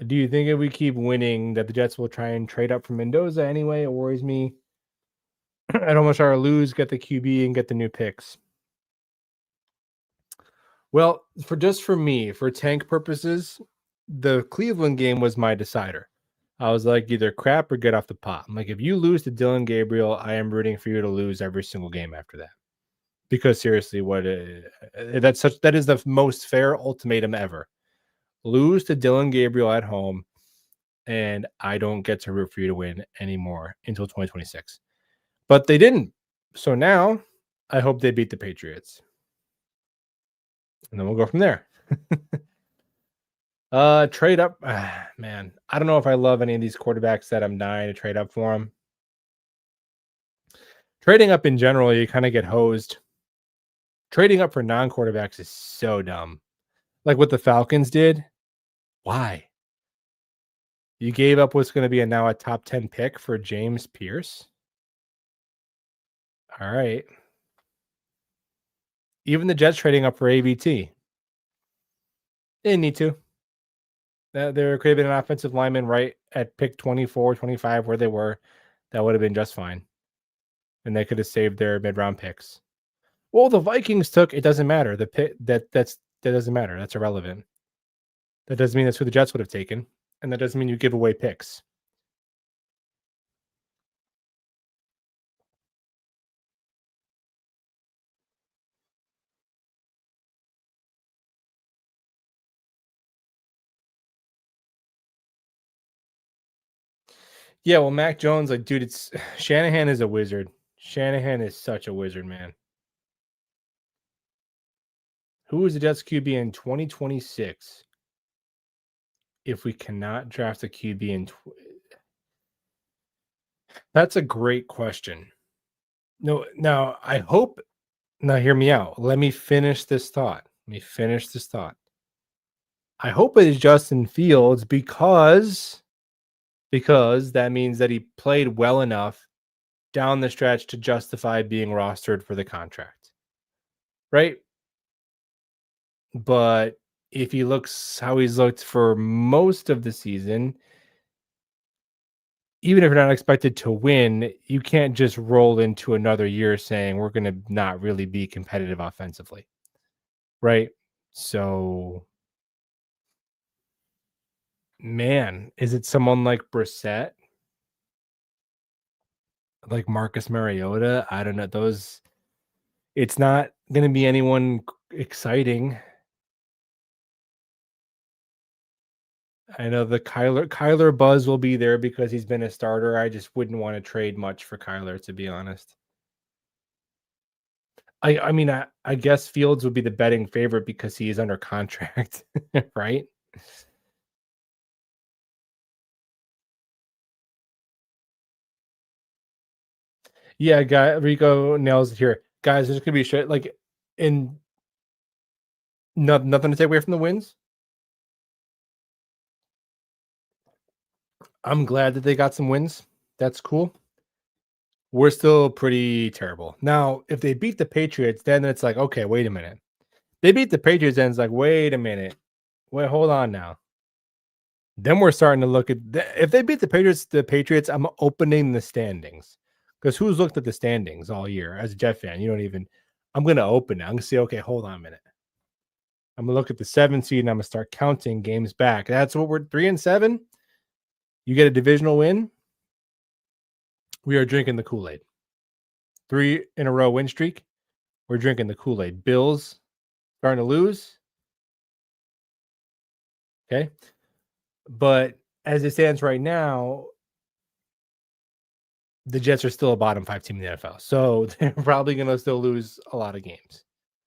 S1: Do you think if we keep winning that the Jets will try and trade up from Mendoza anyway? It worries me. I'd almost rather lose, get the QB, and get the new picks. Well, for me, for tank purposes, the Cleveland game was my decider. I was like, either crap or get off the pot. I'm like, if you lose to Dylan Gabriel, I am rooting for you to lose every single game after that. Because seriously, that is the most fair ultimatum ever. Lose to Dylan Gabriel at home, and I don't get to root for you to win anymore until 2026. But they didn't. So now I hope they beat the Patriots. And then we'll go from there. Trade up. Man, I don't know if I love any of these quarterbacks that I'm dying to trade up for them. Trading up in general, you kind of get hosed. Trading up for non-quarterbacks is so dumb. Like what the Falcons did. Why? You gave up what's going to be now a top 10 pick for James Pierce? All right. Even the Jets trading up for AVT. They didn't need to. There could have been an offensive lineman right at pick 24, 25 where they were. That would have been just fine. And they could have saved their mid-round picks. Well, the Vikings took, it doesn't matter. The pick that doesn't matter. That's irrelevant. That doesn't mean that's who the Jets would have taken. And that doesn't mean you give away picks. Yeah, well, Mac Jones, like, dude, it's Shanahan is a wizard. Shanahan is such a wizard, man. Who is the Jets QB in 2026? If we cannot draft a QB in, that's a great question. No, now I hope. Now hear me out. Let me finish this thought. I hope it is Justin Fields because that means that he played well enough down the stretch to justify being rostered for the contract. Right? But if he looks how he's looked for most of the season, even if you're not expected to win, you can't just roll into another year saying we're going to not really be competitive offensively. Right? So, man, is it someone like Brissett? Like Marcus Mariota? I don't know. It's not going to be anyone exciting. I know the Kyler buzz will be there because he's been a starter. I just wouldn't want to trade much for Kyler, to be honest. I mean, I guess Fields would be the betting favorite because he is under contract, right? Yeah, guy Rico nails it here. Guys, there's gonna be shit like in nothing to take away from the wins. I'm glad that they got some wins. That's cool. We're still pretty terrible. Now, if they beat the Patriots, then it's like, okay, wait a minute. They beat the Patriots, and it's like, wait a minute. Wait, hold on now. Then we're starting to look at if they beat the Patriots, I'm opening the standings. Because who's looked at the standings all year as a Jet fan? You don't even. I'm gonna open it. I'm gonna say, okay, hold on a minute. I'm gonna look at the 7 seed and I'm gonna start counting games back. That's what we're 3-7. You get a divisional win. We are drinking the Kool-Aid. 3 in a row win streak. We're drinking the Kool-Aid. Bills starting to lose. Okay. But as it stands right now, the Jets are still a bottom 5 team in the NFL. So they're probably going to still lose a lot of games.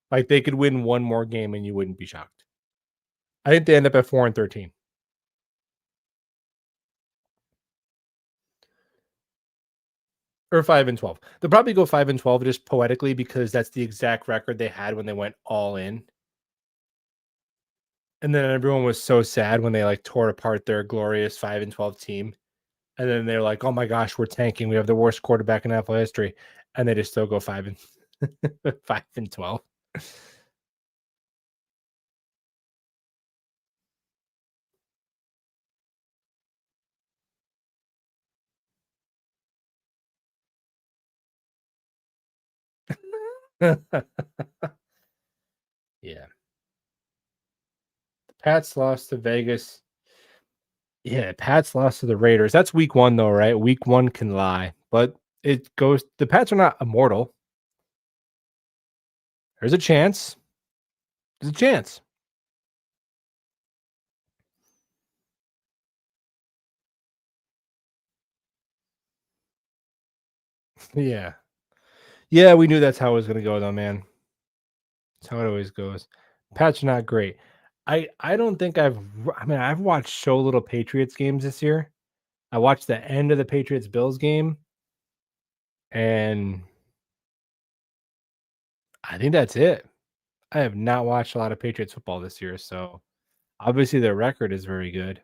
S1: Like they could win one more game and you wouldn't be shocked. I think they end up at 4-13. Or 5-12. They'll probably go 5-12 just poetically because that's the exact record they had when they went all in. And then everyone was so sad when they like tore apart their glorious 5-12 team. And then they're like, "Oh my gosh, we're tanking. We have the worst quarterback in NFL history," and they just still go 5-12. Yeah. The Pats lost to Vegas. Yeah, Pats lost to the Raiders. That's week 1 though, right? Week 1 can lie, but it goes the Pats are not immortal. There's a chance. There's a chance. Yeah. Yeah, we knew that's how it was gonna go though, man. That's how it always goes. Pat's not great. I don't think I mean, I've watched so little Patriots games this year. I watched the end of the Patriots Bills game, and I think that's it. I have not watched a lot of Patriots football this year, so obviously their record is very good.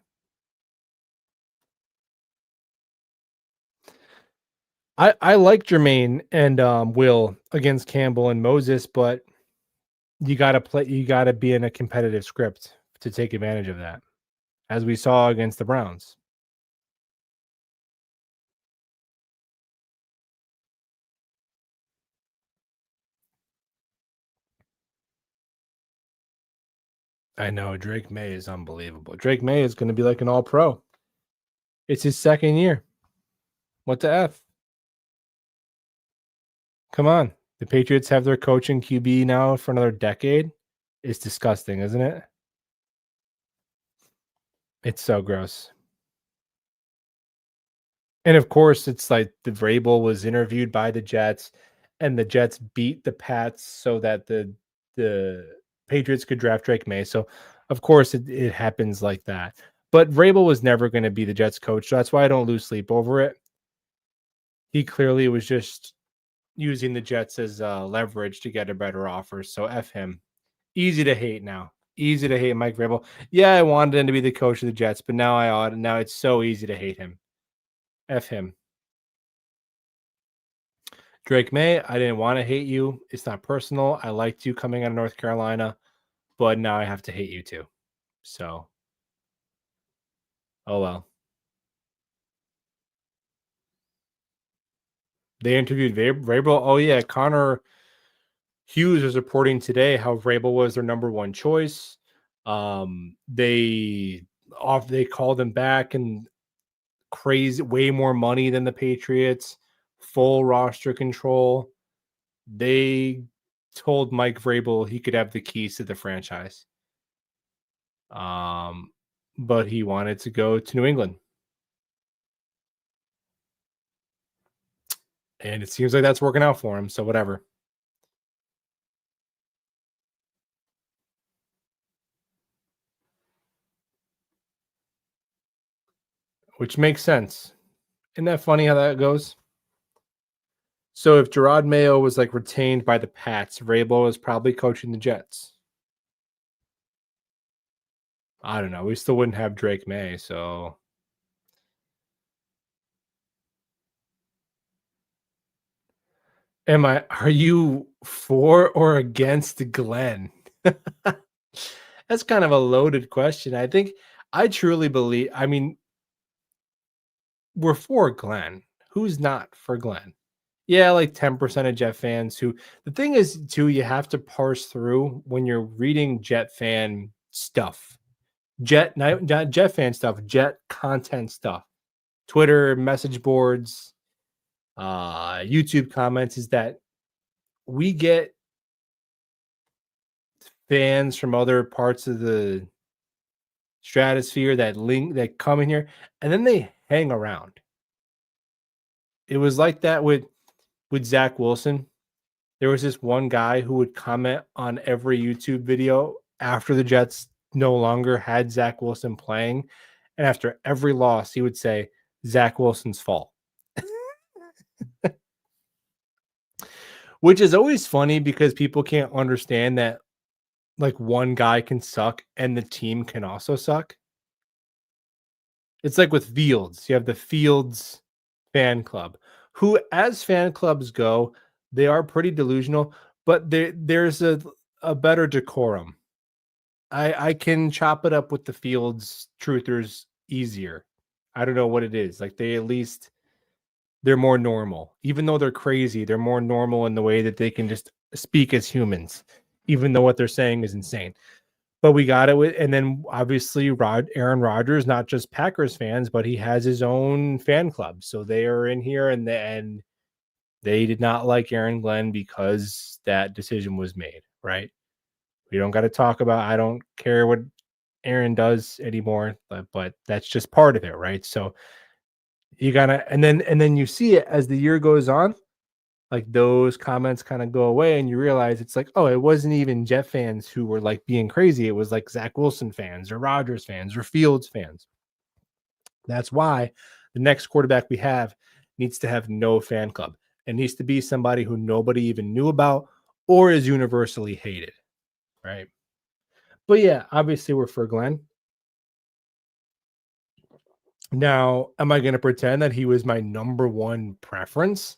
S1: I like Jermaine and Will against Campbell and Moses, but you gotta be in a competitive script to take advantage of that, as we saw against the Browns. I know Drake May is unbelievable. Drake May is going to be like an all pro. It's his second year. What the F? Come on. The Patriots have their coach and QB now for another decade. It's disgusting, isn't it? It's so gross. And of course, it's like the Vrabel was interviewed by the Jets, and the Jets beat the Pats so that the Patriots could draft Drake May. So of course it happens like that. But Vrabel was never going to be the Jets coach. So that's why I don't lose sleep over it. He clearly was just using the Jets as leverage to get a better offer. So F him. Easy to hate now. Easy to hate Mike Vrabel. Yeah, I wanted him to be the coach of the Jets, but now I ought. Now it's so easy to hate him. F him. Drake May, I didn't want to hate you. It's not personal. I liked you coming out of North Carolina, but now I have to hate you too. So, oh well. They interviewed Vrabel. Oh yeah, Connor Hughes was reporting today how Vrabel was their number one choice. They called him back and crazy, way more money than the Patriots, full roster control. They told Mike Vrabel he could have the keys to the franchise. But he wanted to go to New England. And it seems like that's working out for him. So whatever. Which makes sense. Isn't that funny how that goes? So if Gerard Mayo was like retained by the Pats, Vrabel is probably coaching the Jets. I don't know. We still wouldn't have Drake May, so are you for or against Glenn? That's kind of a loaded question. I truly believe, I mean, we're for Glenn. Who's not for Glenn? Yeah, like 10% of Jet fans who the thing is too, you have to parse through when you're reading Jet fan stuff. Not Jet fan stuff, Jet content stuff. Twitter, message boards, YouTube comments is that we get fans from other parts of the stratosphere that come in here and then they hang around. It was like that with Zach Wilson. There was this one guy who would comment on every YouTube video after the Jets no longer had Zach Wilson playing. And after every loss, he would say, Zach Wilson's fault. Which is always funny because people can't understand that like one guy can suck and the team can also suck. It's like with Fields. You have the Fields fan club, who, as fan clubs go, they are pretty delusional, but there's a better decorum. I can chop it up with the Fields truthers easier. I don't know what it is. Like they at least they're more normal. Even though they're crazy, they're more normal in the way that they can just speak as humans, even though what they're saying is insane. But we got it with, and then obviously Aaron Rodgers, not just Packers fans, but he has his own fan club. So they are in here, and they did not like Aaron Glenn because that decision was made. right? We don't got to talk about, I don't care what Aaron does anymore, but that's just part of it, right? So you gotta, and then you see it as the year goes on, like those comments kind of go away, and you realize it's like, oh, it wasn't even Jet fans who were like being crazy. It was like Zach Wilson fans or Rodgers fans or Fields fans. That's why the next quarterback we have needs to have no fan club. It needs to be somebody who nobody even knew about or is universally hated, right? But yeah, obviously we're for Glenn. Now, am I going to pretend that he was my number one preference?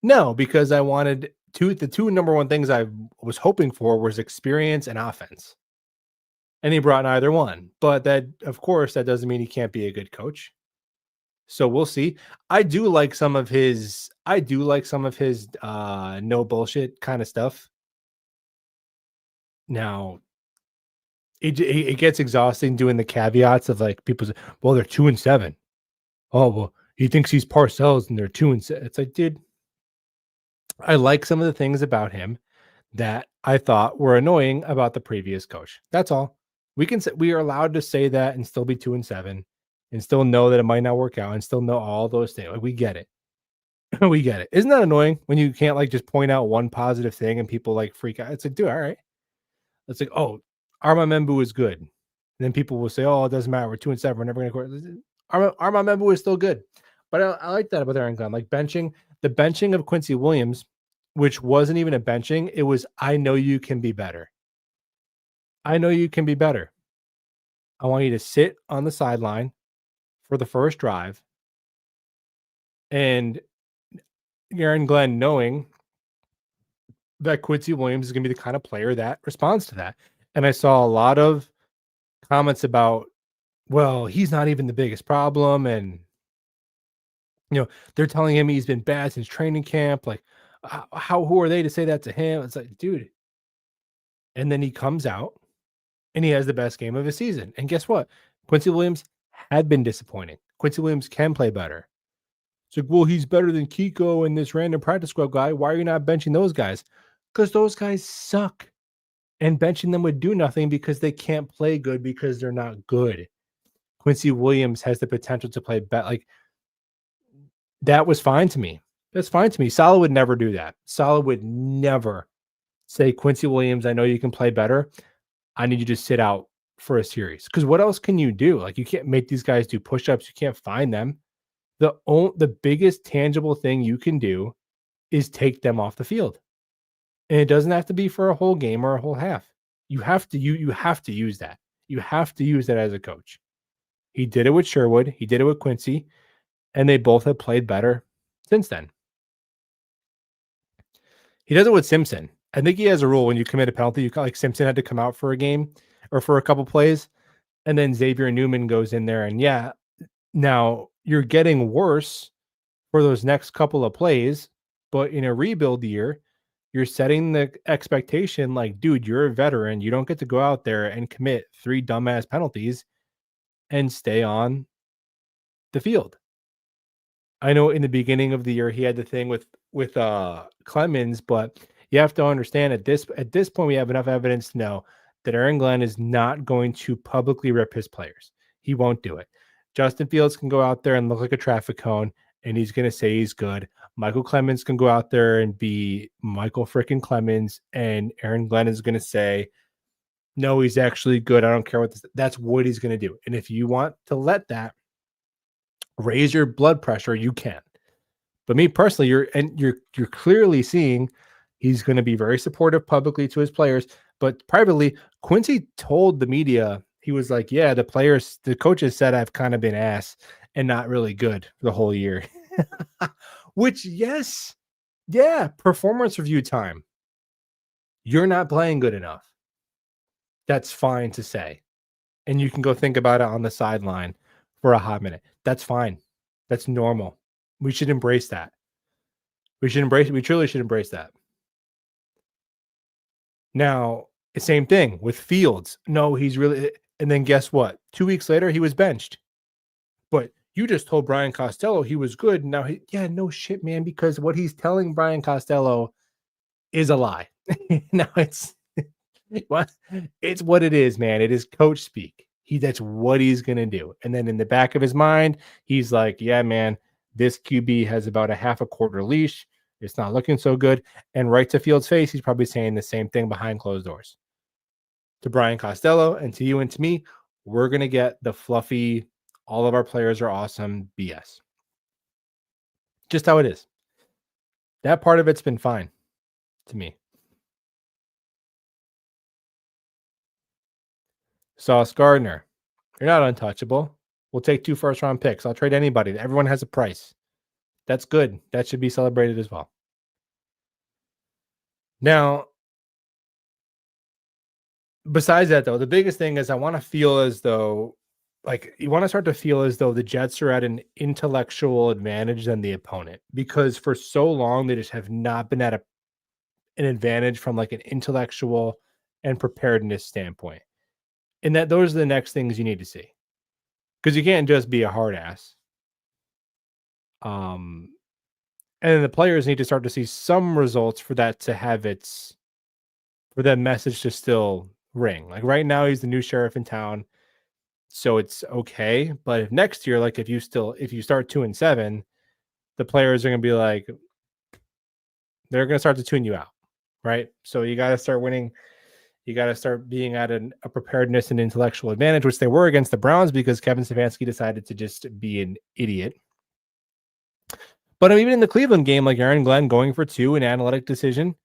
S1: No, because I wanted the two number one things I was hoping for was experience and offense. And he brought neither one. But that, of course, that doesn't mean he can't be a good coach. So we'll see. I do like some of his no bullshit kind of stuff. Now, it gets exhausting doing the caveats of like people say, well, they're 2-7. Oh, well, he thinks he's Parcells and they're 2-7. It's like, dude, I like some of the things about him that I thought were annoying about the previous coach. That's all. We are allowed to say that and still be 2-7 and still know that it might not work out and still know all those things. Like we get it. We get it. Isn't that annoying when you can't like just point out one positive thing and people like freak out? It's like, dude, all right. It's like, oh, Armamembu is good. And then people will say, oh, it doesn't matter. We're 2-7. We're never going to Armamembu is still good. But I like that about Aaron Glenn. Like the benching of Quincy Williams, which wasn't even a benching. It was, I know you can be better. I know you can be better. I want you to sit on the sideline for the first drive. And Aaron Glenn knowing that Quincy Williams is going to be the kind of player that responds to that. And I saw a lot of comments about, well, he's not even the biggest problem. And, they're telling him he's been bad since training camp. Like, who are they to say that to him? It's like, dude. And then he comes out and he has the best game of his season. And guess what? Quincy Williams had been disappointing. Quincy Williams can play better. It's like, well, he's better than Kiko and this random practice squad guy. Why are you not benching those guys? Because those guys suck. And benching them would do nothing because they can't play good because they're not good. Quincy Williams has the potential to play better. Like, that was fine to me. That's fine to me. Salah would never do that. Salah would never say, Quincy Williams, I know you can play better. I need you to sit out for a series. Because what else can you do? Like, you can't make these guys do push-ups. You can't find them. The biggest tangible thing you can do is take them off the field. And it doesn't have to be for a whole game or a whole half. You have to use that. You have to use that as a coach. He did it with Sherwood. He did it with Quincy. And they both have played better since then. He does it with Simpson. I think he has a rule when you commit a penalty, like Simpson had to come out for a game or for a couple plays. And then Xavier Newman goes in there. And yeah, now you're getting worse for those next couple of plays. But in a rebuild year, you're setting the expectation like, dude, you're a veteran. You don't get to go out there and commit 3 dumbass penalties and stay on the field. I know in the beginning of the year he had the thing with Clemens, but you have to understand at this point we have enough evidence to know that Aaron Glenn is not going to publicly rip his players. He won't do it. Justin Fields can go out there and look like a traffic cone, and he's going to say he's good. Michael Clemens can go out there and be Michael freaking Clemens, and Aaron Glenn is going to say, no, he's actually good. I don't care what this. That's what he's going to do. And if you want to let that raise your blood pressure, you can. But me personally, you're clearly seeing he's going to be very supportive publicly to his players, but privately, Quincy told the media, he was like, yeah, the coaches said I've kind of been ass and not really good the whole year. Which, yes, yeah, performance review time. You're not playing good enough. That's fine to say. And you can go think about it on the sideline for a hot minute. That's fine. That's normal. We should embrace that. We truly should embrace that. Now, same thing with Fields. No, he's really, and then guess what? 2 weeks later, he was benched. But you just told Brian Costello he was good. Now, no shit, man, because what he's telling Brian Costello is a lie. Now What it's what it is, man. It is coach speak. That's what he's gonna do. And then in the back of his mind, he's like, yeah, man, this QB has about a half a quarter leash. It's not looking so good. And right to Fields' face, he's probably saying the same thing behind closed doors. To Brian Costello and to you and to me, we're gonna get the fluffy, all of our players are awesome BS. Just how it is. That part of it's been fine to me. Sauce Gardner, you're not untouchable. We'll take 2 first-round picks. I'll trade anybody. Everyone has a price. That's good. That should be celebrated as well. Now, besides that, though, the biggest thing is I want to feel as though, like, you want to start to feel as though the Jets are at an intellectual advantage than the opponent, because for so long they just have not been at an advantage from like an intellectual and preparedness standpoint. And that those are the next things you need to see, because you can't just be a hard ass. And then the players need to start to see some results for that to have for that message to still ring. Like right now, he's the new sheriff in town, so it's okay. But if next year, like if you start 2-7, the players are gonna be like, they're gonna start to tune you out, right? So you got to start winning. You got to start being at a preparedness and intellectual advantage, which they were against the Browns because Kevin Stefanski decided to just be an idiot. But even in the Cleveland game, like Aaron Glenn going for 2, an analytic decision,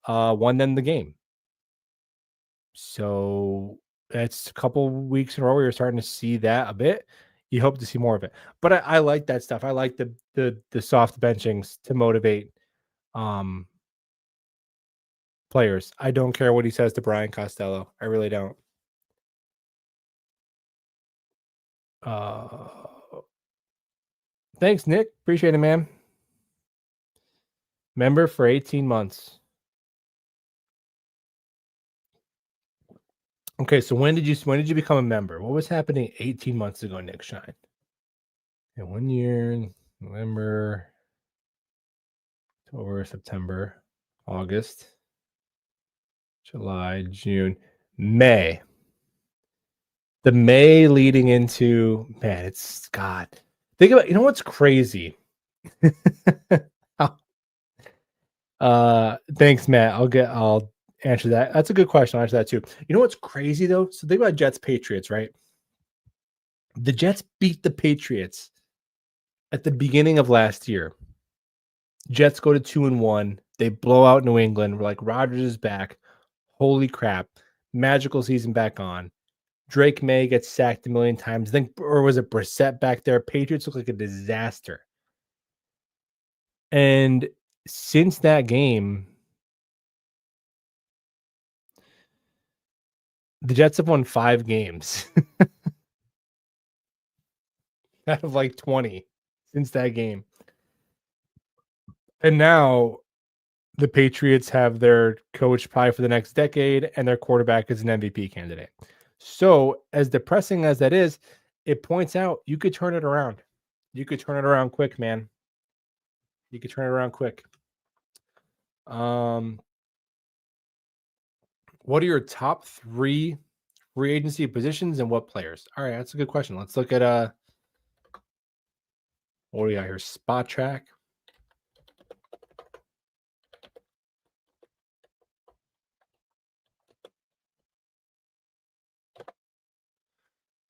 S1: won them the game. So that's a couple weeks in a row where you're starting to see that a bit. You hope to see more of it. But I like that stuff. I like the soft benchings to motivate players. I don't care what he says to Brian Costello. I really don't. Thanks, Nick. Appreciate it, man. Member for 18 months. Okay, so when did you become a member? What was happening 18 months ago, Nick Shine? In 1 year, November, October, September, August, July, June, May. The May leading into, man, it's God. Think about, you know what's crazy? Thanks, Matt. I'll answer that. That's a good question. I'll answer that too. You know what's crazy though? So think about Jets Patriots, right? The Jets beat the Patriots at the beginning of last year. Jets go to 2-1. They blow out New England. We're like, Rodgers is back. Holy crap. Magical season back on. Drake May gets sacked a million times. Or was it Brissett back there? Patriots look like a disaster. And since that game, the Jets have won 5 games out of like 20 since that game. And now the Patriots have their coach probably for the next decade, and their quarterback is an MVP candidate. So, as depressing as that is, it points out you could turn it around. You could turn it around quick, man. You could turn it around quick. What are your top 3 free agency positions and what players? All right, that's a good question. Let's look at what do we got here? Spot track.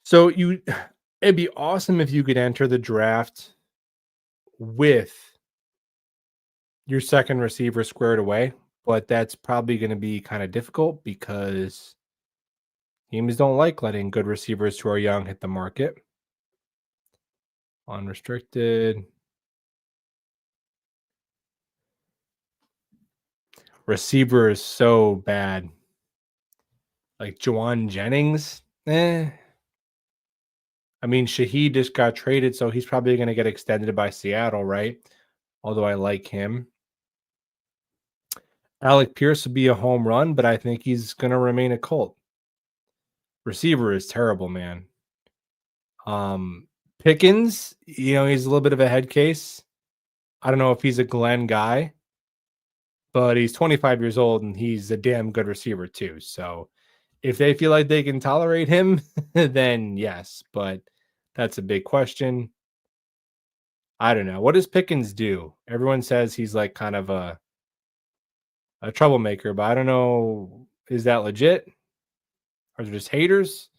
S1: So it'd be awesome if you could enter the draft with your second receiver squared away, but that's probably going to be kind of difficult because teams don't like letting good receivers who are young hit the market. Unrestricted. Receiver is so bad. Like Juwan Jennings, I mean, Shaheed just got traded, so he's probably going to get extended by Seattle, right? Although I like him. Alec Pierce would be a home run, but I think he's going to remain a Colt. Receiver is terrible, man. Pickens, he's a little bit of a head case. I don't know if he's a Glenn guy, but he's 25 years old and he's a damn good receiver too. So if they feel like they can tolerate him, then yes, but that's a big question. I don't know. What does Pickens do? Everyone says he's like kind of a troublemaker, but I don't know. Is that legit? Are they just haters?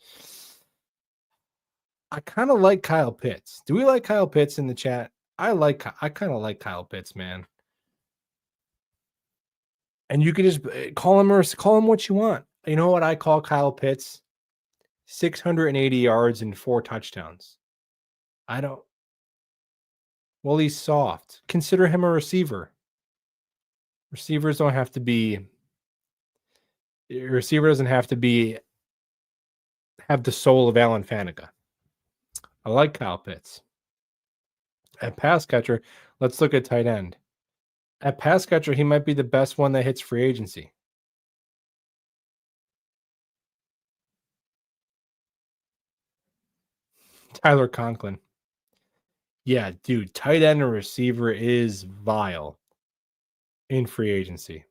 S1: I kind of like Kyle Pitts. Do we like Kyle Pitts in the chat? I kind of like Kyle Pitts, man. And you can just call him what you want. You know what I call Kyle Pitts? 680 yards and 4 touchdowns. I don't. Well, he's soft. Consider him a receiver. Receivers don't have to be. Your receiver doesn't have to have the soul of Alan Faneca. I like Kyle Pitts. At pass catcher, let's look at tight end. At pass catcher, he might be the best one that hits free agency. Tyler Conklin. Yeah, dude, tight end and receiver is vile in free agency.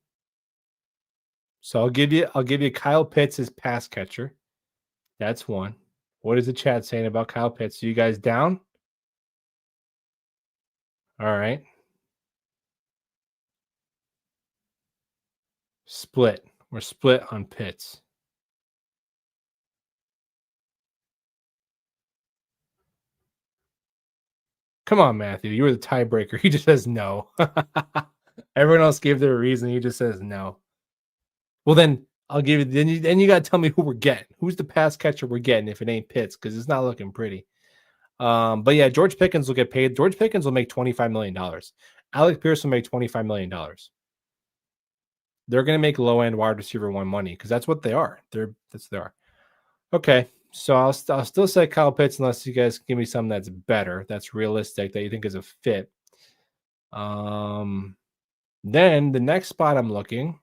S1: So I'll give you Kyle Pitts as pass catcher. That's one. What is the chat saying about Kyle Pitts? Are you guys down? All right. Split. We're split on Pitts. Come on, Matthew. You were the tiebreaker. He just says no. Everyone else gave their reason. He just says no. Well, then I'll give you. Then you got to tell me who we're getting. Who's the pass catcher we're getting if it ain't Pitts? Because it's not looking pretty. But yeah, George Pickens will get paid. George Pickens will make $25 million. Alec Pierce will make $25 million. They're going to make low end wide receiver one money because that's what they are. That's what they are. Okay. So I'll still say Kyle Pitts unless you guys give me something that's better, that's realistic, that you think is a fit. Then the next spot I'm looking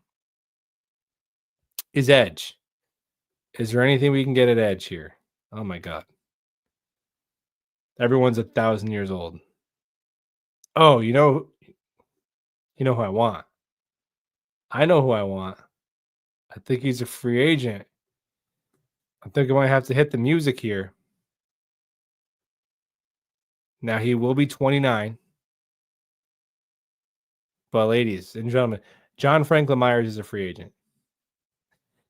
S1: is edge. Is there anything we can get at edge here? Oh my God. Everyone's 1,000 years old. Oh, you know who I want. I know who I want. I think he's a free agent. I think I might have to hit the music here. Now he will be 29. But ladies and gentlemen, John Franklin Myers is a free agent.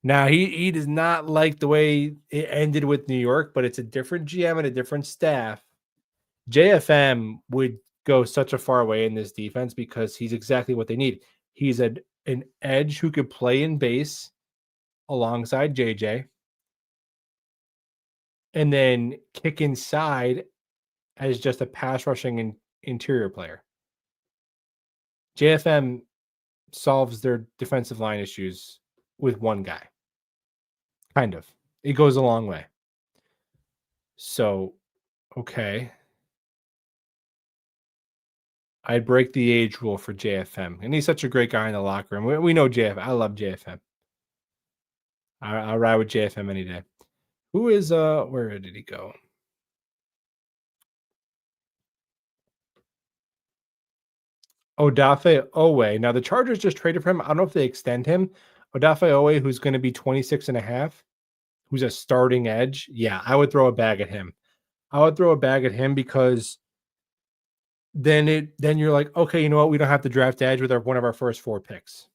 S1: Now he does not like the way it ended with New York, but it's a different GM and a different staff. JFM would go such a far way in this defense because he's exactly what they need. He's an edge who could play in base alongside JJ and then kick inside as just a pass rushing interior player. JFM solves their defensive line issues with one guy. Kind of. It goes a long way. So, okay. I'd break the age rule for JFM. And he's such a great guy in the locker room. We know JFM. I love JFM. I'll ride with JFM any day. Who is where did he go? Odafe Owe. Now the Chargers just traded for him. I don't know if they extend him. Odafe Owe, who's going to be 26 and a half, who's a starting edge. Yeah, I would throw a bag at him. I would throw a bag at him because then you're like, okay, you know what? We don't have to draft edge with one of our first 4 picks.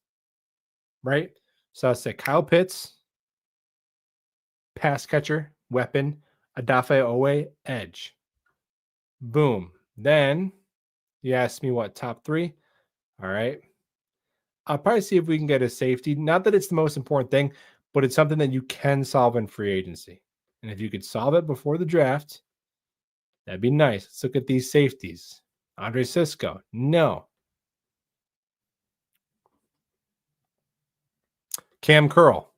S1: Right? So I'll say Kyle Pitts, pass catcher, weapon, Odafe Owe, edge. Boom. Then you asked me what, top 3? All right. I'll probably see if we can get a safety. Not that it's the most important thing, but it's something that you can solve in free agency. And if you could solve it before the draft, that'd be nice. Let's look at these safeties. Andre Sisco. No. Cam Curl.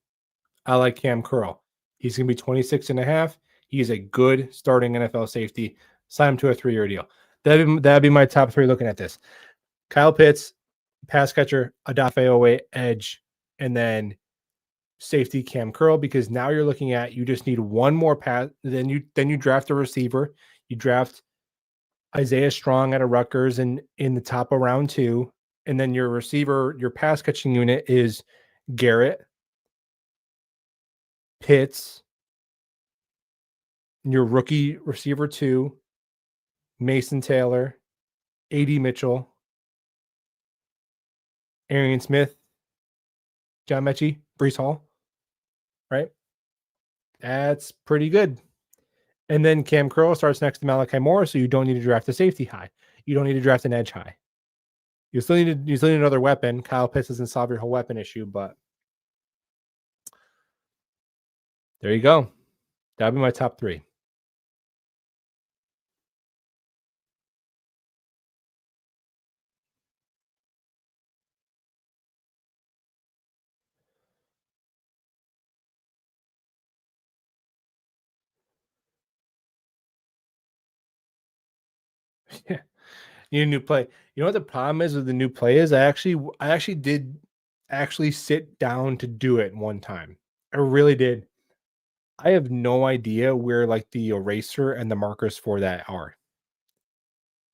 S1: I like Cam Curl. He's going to be 26 and a half. He's a good starting NFL safety. Sign him to a 3-year deal. That'd be my top 3 looking at this. Kyle Pitts, pass catcher, Odafe Owe, edge, and then safety Cam Curl, because now you're looking at, you just need one more pass. Then you draft a receiver. You draft Isaiah Strong out of Rutgers in the top of round 2. And then your receiver, your pass catching unit is Garrett, Pitts, your rookie receiver 2, Mason Taylor, AD Mitchell, Arian Smith, John Mechie, Brees Hall, right? That's pretty good. And then Cam Curl starts next to Malachi Moore, so you don't need to draft a safety high. You don't need to draft an edge high. You still need another weapon. Kyle Pitts doesn't solve your whole weapon issue, but there you go. That'll be my top 3. Yeah. You need a new play. You know what the problem is with the new play is? I actually did sit down to do it one time. I really did. I have no idea where like the eraser and the markers for that are.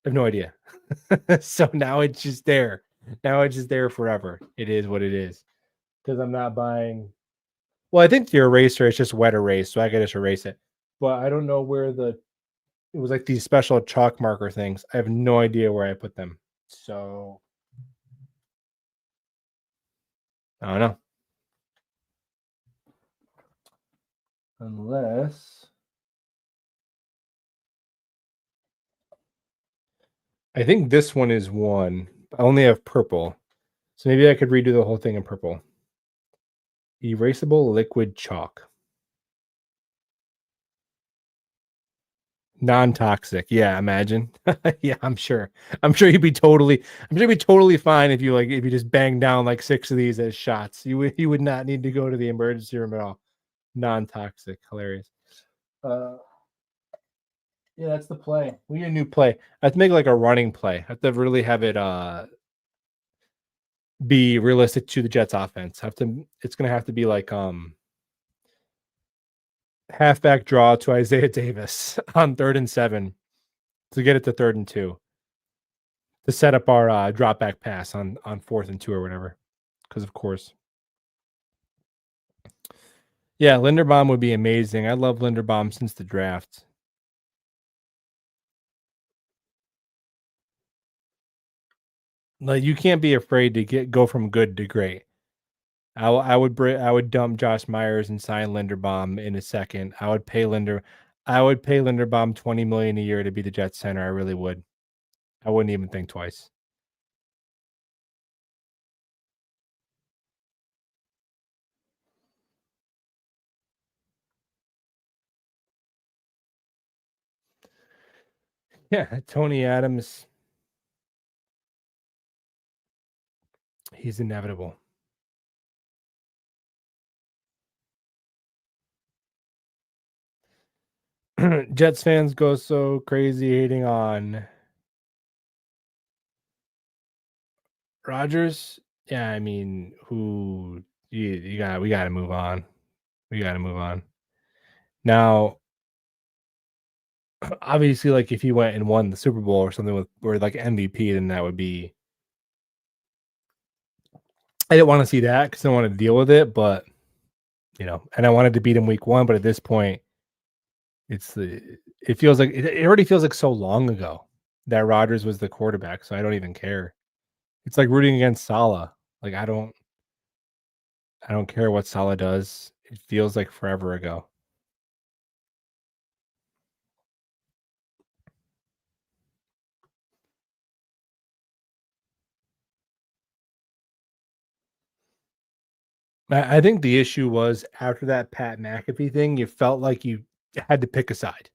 S1: I have no idea. So now it's just there. Now it's just there forever. It is what it is. Because I'm not buying. Well, I think the eraser is just wet erase, so I can just erase it. But I don't know where it was like these special chalk marker things. I have no idea where I put them. So I don't know. Unless I think this one is 1. I only have purple. So maybe I could redo the whole thing in purple. Erasable liquid chalk. Non-toxic. Yeah, imagine. Yeah, I'm sure. I'm sure you'd be totally fine if you just bang down like 6 of these as shots. You would not need to go to the emergency room at all. Non-toxic. Hilarious. Yeah, that's the play. We need a new play. I have to make like a running play. I have to really have it be realistic to the Jets offense. It's gonna have to be like halfback draw to Isaiah Davis on 3rd and 7 to get it to 3rd and 2 to set up our drop back pass on 4th and 2 or whatever. Because of course. Yeah, Linderbaum would be amazing. I love Linderbaum since the draft. Like you can't be afraid to go from good to great. I would dump Josh Myers and sign Linderbaum in a second. I would pay Linderbaum $20 million a year to be the Jets center. I really would. I wouldn't even think twice. Yeah, Tony Adams. He's inevitable. Jets fans go so crazy hating on Rodgers. Yeah, I mean, we got to move on. We got to move on. Now, obviously, like if he went and won the Super Bowl or something or like MVP, then that would be. I didn't want to see that because I don't want to deal with it, but and I wanted to beat him week 1, but at this point, it feels like it already feels like so long ago that Rodgers was the quarterback, so I don't even care. It's like rooting against Salah. Like I don't care what Salah does. It feels like forever ago. I think the issue was after that Pat McAfee thing, you felt like you had to pick a side.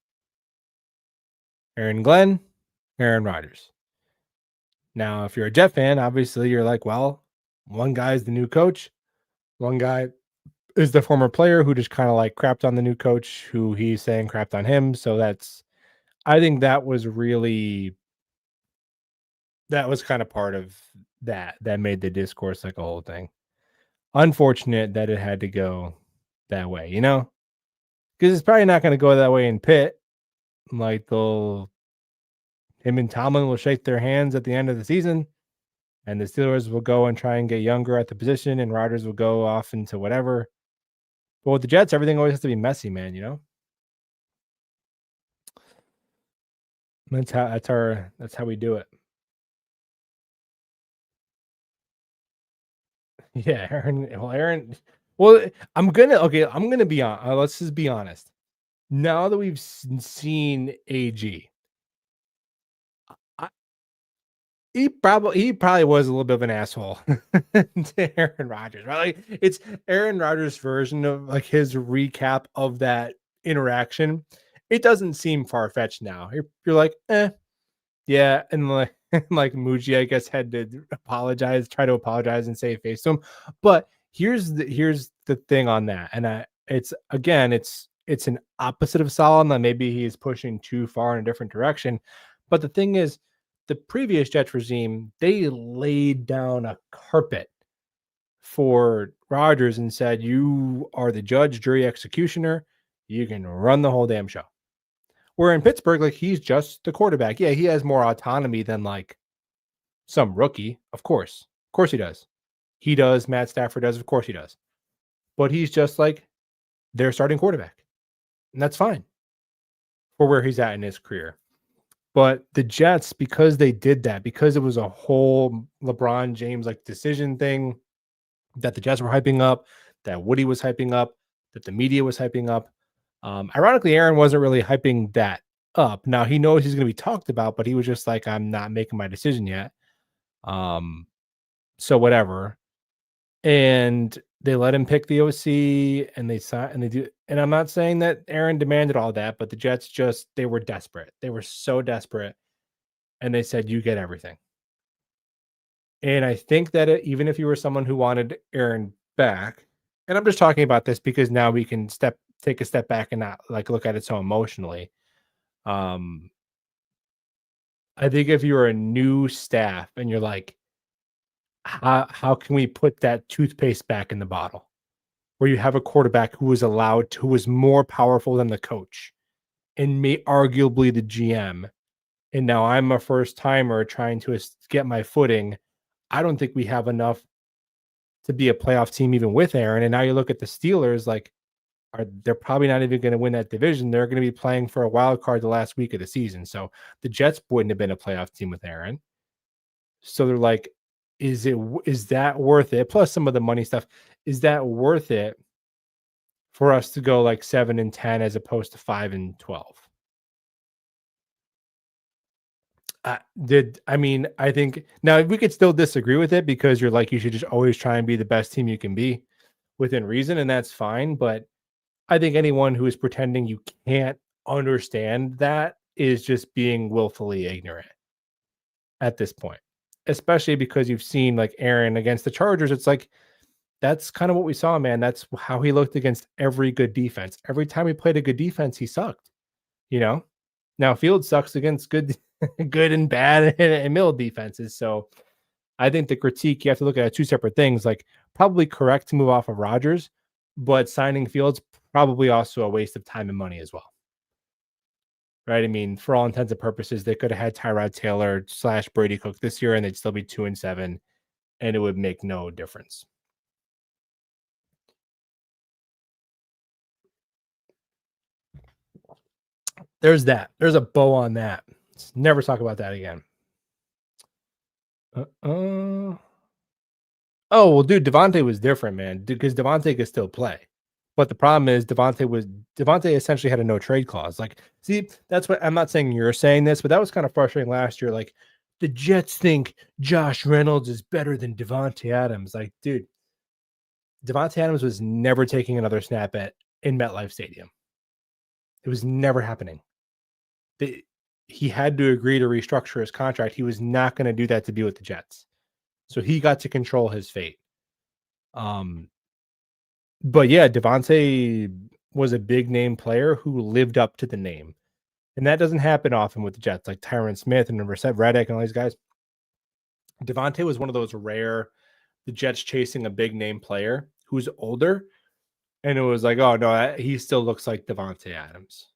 S1: Aaron Glenn, Aaron Rodgers. Now, if you're a Jet fan, obviously you're like, well, one guy's the new coach, one guy is the former player who just kind of like crapped on the new coach who he's saying crapped on him. So I think that was kind of part of that made the discourse like a whole thing. Unfortunate that it had to go that way, because it's probably not going to go that way in Pitt. Like him and Tomlin will shake their hands at the end of the season. and the Steelers will go and try and get younger at the position, and Rodgers will go off into whatever. But with the Jets, everything always has to be messy, man. That's how we do it. Yeah, Aaron. Well, I'm gonna be on. Let's just be honest. Now that we've seen AG, he probably was a little bit of an asshole to Aaron Rodgers, right? Like it's Aaron Rodgers' version of like his recap of that interaction. It doesn't seem far fetched now. You're like, yeah, and like like Muji, I guess, had to try to apologize and save face to him. But here's the thing on that, and it's an opposite of Solomon. That maybe he's pushing too far in a different direction. But the thing is, the previous Jets regime, they laid down a carpet for Rodgers and said, "You are the judge, jury, executioner. You can run the whole damn show." Where in Pittsburgh, like he's just the quarterback. Yeah, he has more autonomy than like some rookie. Of course he does. He does. Matt Stafford does. Of course he does. But he's just like their starting quarterback, and that's fine for where he's at in his career. But the Jets, because they did that, because it was a whole LeBron James like decision thing that the Jets were hyping up, that Woody was hyping up, that the media was hyping up. Ironically, Aaron wasn't really hyping that up. Now he knows he's going to be talked about, but he was just like, "I'm not making my decision yet." Um, so whatever. And they let him pick the OC, and they saw, and they do. And I'm not saying that Aaron demanded all that, but the Jets they were desperate. They were so desperate, and they said, "You get everything." And I think that even if you were someone who wanted Aaron back, and I'm just talking about this because now we can take a step back and not like look at it so emotionally. Um, I think if you're a new staff and you're like, how can we put that toothpaste back in the bottle? Where you have a quarterback who who was more powerful than the coach and may arguably the GM. And now I'm a first timer trying to get my footing. I don't think we have enough to be a playoff team even with Aaron. And now you look at the Steelers, like they're probably not even going to win that division. They're going to be playing for a wild card the last week of the season. So the Jets wouldn't have been a playoff team with Aaron. So they're like, is that worth it? Plus some of the money stuff. Is that worth it for us to go like 7-10 as opposed to 5-12? I think now we could still disagree with it because you're like, you should just always try and be the best team you can be within reason, and that's fine. But I think anyone who is pretending you can't understand that is just being willfully ignorant at this point, especially because you've seen like Aaron against the Chargers. It's like, that's kind of what we saw, man. That's how he looked against every good defense. Every time he played a good defense, he sucked, you know? Now Field sucks against good, good and bad and middle defenses. So I think the critique, you have to look at two separate things. Like probably correct to move off of Rodgers, but signing Fields probably also a waste of time and money as well. Right? I mean, for all intents and purposes, they could have had Tyrod Taylor / Brady Cook this year, and they'd still be 2-7, and it would make no difference. There's that. There's a bow on that. Let's never talk about that again. Oh, well, dude, Devontae was different, man, because Devontae could still play. But the problem is Devontae essentially had a no trade clause. Like, see, that's what I'm not saying you're saying this, but that was kind of frustrating last year. Like, the Jets think Josh Reynolds is better than Devontae Adams. Like, dude, Devontae Adams was never taking another snap in MetLife Stadium. It was never happening. He had to agree to restructure his contract. He was not going to do that to be with the Jets. So he got to control his fate. But yeah, Devontae was a big name player who lived up to the name. And that doesn't happen often with the Jets, like Tyron Smith and Reset Reddick and all these guys. Devontae was one of those rare, the Jets chasing a big name player who's older. And it was like, oh no, he still looks like Devontae Adams.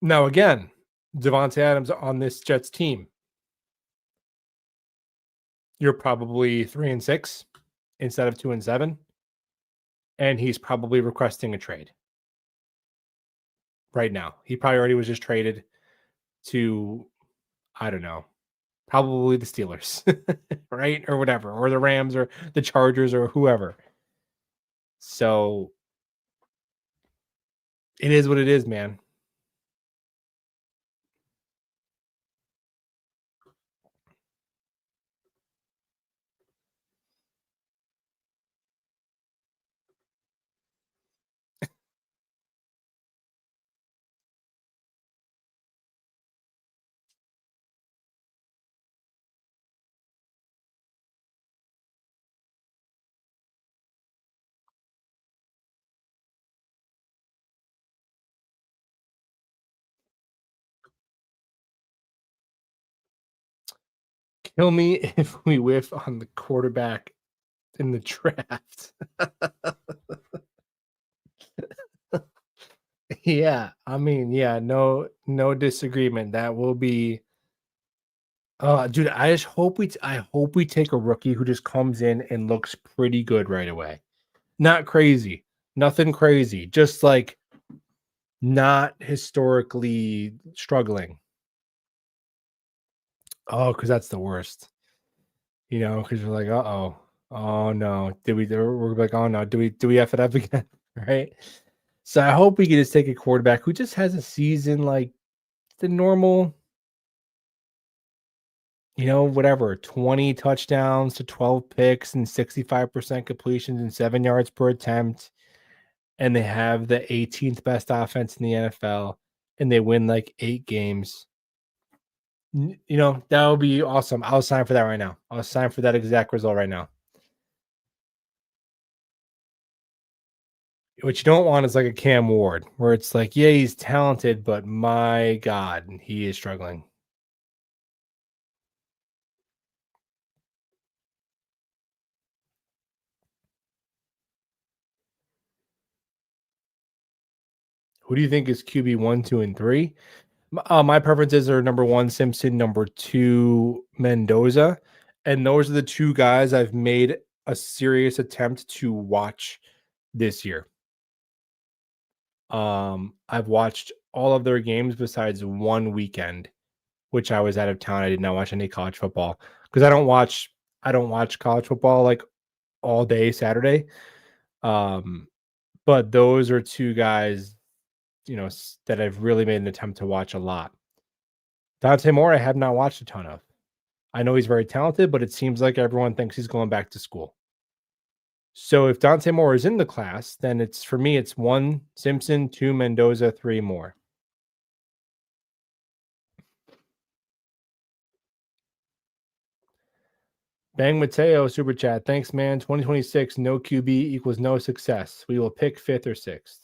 S1: Now again, Devontae Adams on this Jets team you're probably 3-6 instead of 2-7, and he's probably requesting a trade right now. He probably already was just traded to, I don't know, probably the Steelers, right? Or whatever, or the Rams or the Chargers or whoever. So it is what it is, man. Kill me if we whiff on the quarterback in the draft. Yeah, I mean, yeah, no disagreement. That will be dude, I hope we take a rookie who just comes in and looks pretty good right away. Not crazy. Nothing crazy. Just like not historically struggling. Oh, because that's the worst. You know, because you're like, uh-oh. Oh no. We're like, oh no, do we F it up again? Right? So I hope we can just take a quarterback who just has a season like the normal, whatever, 20 touchdowns to 12 picks and 65% completions and 7 yards per attempt. And they have the 18th best offense in the NFL and they win like 8 games. That would be awesome. I'll sign for that right now. I'll sign for that exact result right now. What you don't want is like a Cam Ward, where it's like, yeah, he's talented, but my God, he is struggling. Who do you think is QB 1, 2, and 3? My preferences are number 1, Simpson, number 2, Mendoza. And those are the two guys I've made a serious attempt to watch this year. I've watched all of their games besides one weekend, which I was out of town. I did not watch any college football because I don't watch college football like all day Saturday. Um, but those are two guys, that I've really made an attempt to watch a lot. Dante Moore, I have not watched a ton of. I know he's very talented, but it seems like everyone thinks he's going back to school. So if Dante Moore is in the class, then for me, it's 1 Simpson, 2 Mendoza, 3 Moore. Bang Mateo super chat. Thanks, man. 2026, no QB equals no success. We will pick 5th or 6th.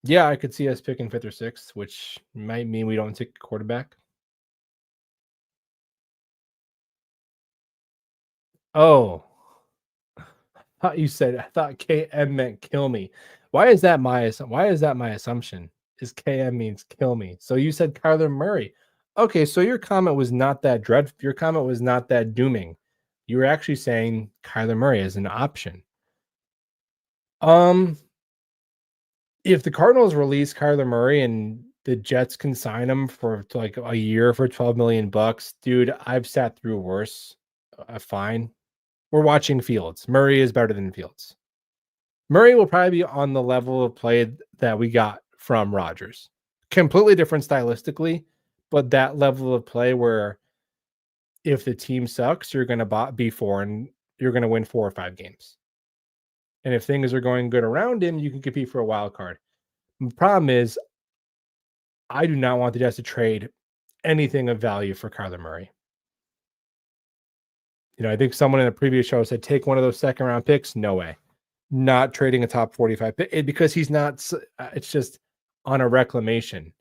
S1: Yeah, I could see us picking 5th or 6th, which might mean we don't take a quarterback. Oh, I thought KM meant kill me. Why is that my assumption? Is KM means kill me. So you said Kyler Murray. Okay, so your comment was not that dreadful. Your comment was not that dooming. You were actually saying Kyler Murray is an option. If the Cardinals release Kyler Murray and the Jets can sign him for like a year for $12 million, dude, I've sat through worse. Fine. We're watching Fields. Murray is better than Fields. Murray will probably be on the level of play that we got from Rodgers. Completely different stylistically, but that level of play where if the team sucks, you're going to be 4 and you're going to win 4 or 5 games. And if things are going good around him, you can compete for a wild card. The problem is, I do not want the Jets to trade anything of value for Kyler Murray. I think someone in a previous show said take one of those second round picks. No way. Not trading a top 45 pick because he's not. It's just on a reclamation.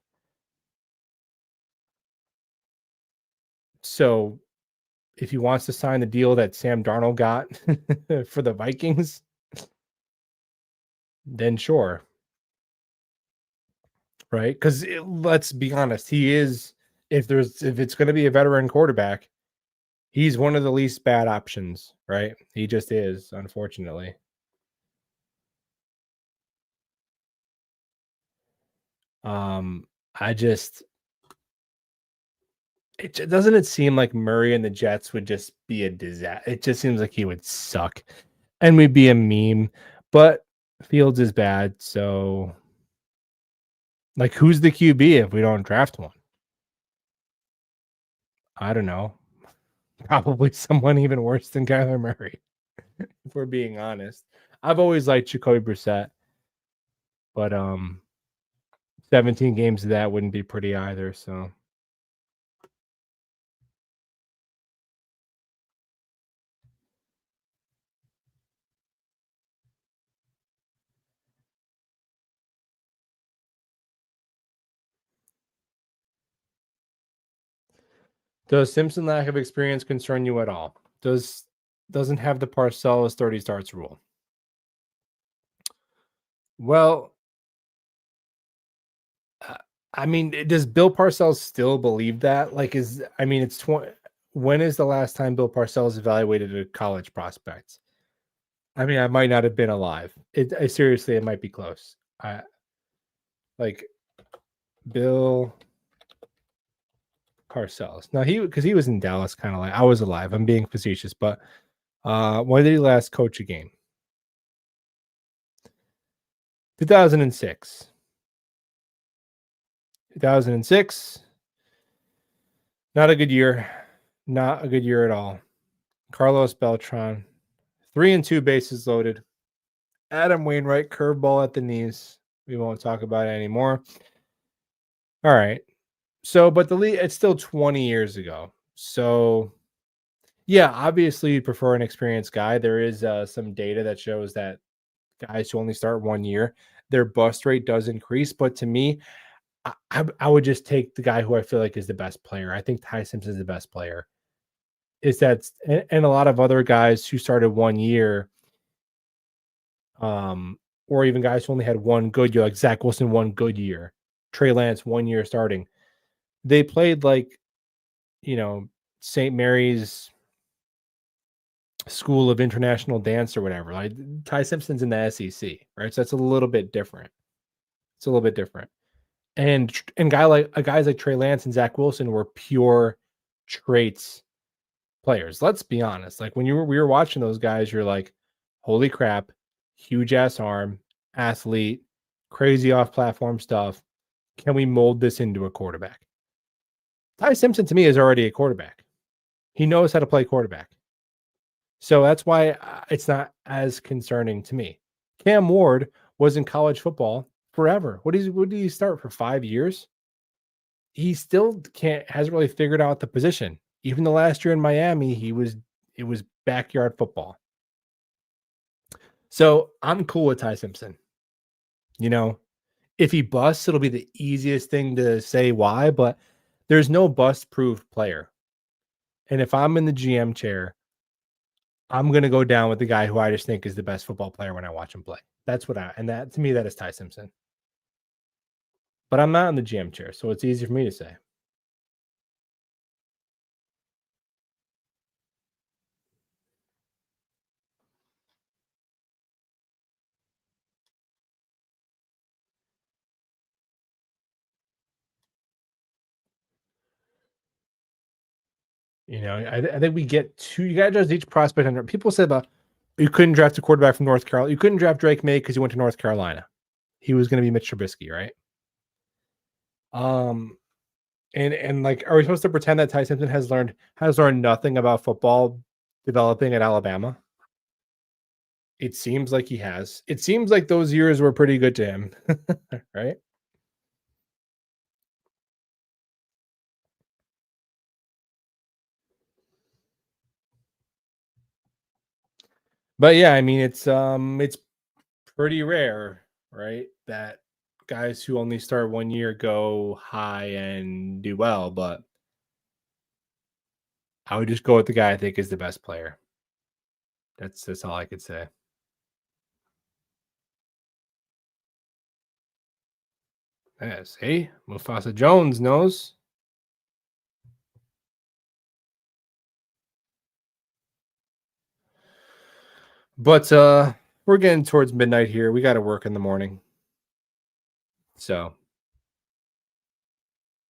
S1: So if he wants to sign the deal that Sam Darnold got for the Vikings, then sure. Right? Because let's be honest, he is if it's going to be a veteran quarterback, he's one of the least bad options, right? He just is, unfortunately. Um, I just doesn't it seem like Murray and the Jets would just be a disaster. It just seems like he would suck and we'd be a meme. But Fields is bad, so like who's the QB if we don't draft one? I don't know. Probably someone even worse than Kyler Murray, if we're being honest. I've always liked Jacoby Brissett, but 17 games of that wouldn't be pretty either. So does Simpson lack of experience concern you at all? Doesn't have the Parcells 30 starts rule. Well, uh, I mean, does Bill Parcells still believe that? Like, it's 20. When is the last time Bill Parcells evaluated a college prospect? I mean, I might not have been alive. Seriously, it might be close. I like Bill Parcells. Now because he was in Dallas, kind of like I was alive. I'm being facetious, but when did he last coach a game? 2006. 2006. Not a good year. Not a good year at all. Carlos Beltran, 3-2 bases loaded. Adam Wainwright, curveball at the knees. We won't talk about it anymore. All right. So, but the league, it's still 20 years ago. So, yeah, obviously you'd prefer an experienced guy. There is some data that shows that guys who only start 1 year, their bust rate does increase. But to me, I would just take the guy who I feel like is the best player. I think Ty Simpson is the best player. And a lot of other guys who started 1 year, or even guys who only had one good year, like Zach Wilson, 1 good year, Trey Lance, 1 year starting. They played like, St. Mary's School of International Dance or whatever. Like Ty Simpson's in the SEC, right? So that's a little bit different. It's a little bit different. And guys like Trey Lance and Zach Wilson were pure traits players. Let's be honest. Like when we were watching those guys, you're like, holy crap, huge ass arm, athlete, crazy off platform stuff. Can we mold this into a quarterback? Ty Simpson to me is already a quarterback. He knows how to play quarterback. So that's why it's not as concerning to me. Cam Ward was in college football forever. What did he start for 5 years? He still hasn't really figured out the position. Even the last year in Miami, it was backyard football. So I'm cool with Ty Simpson. If he busts, it'll be the easiest thing to say why, but there's no bust proof player. And if I'm in the GM chair, I'm gonna go down with the guy who I just think is the best football player when I watch him play. And that to me, that is Ty Simpson. But I'm not in the GM chair, so it's easy for me to say. I think we get two. You got to judge each prospect under. People said about you couldn't draft a quarterback from North Carolina. You couldn't draft Drake May because he went to North Carolina. He was going to be Mitch Trubisky, right? Um, and like, are we supposed to pretend that Ty Simpson has learned nothing about football developing at Alabama? It seems like he has. It seems like those years were pretty good to him, right? But yeah, I mean, it's pretty rare, right? That guys who only start 1 year go high and do well, but I would just go with the guy I think is the best player. That's all I could say. Yes, hey, Mufasa Jones knows. But we're getting towards midnight here. We got to work in the morning. So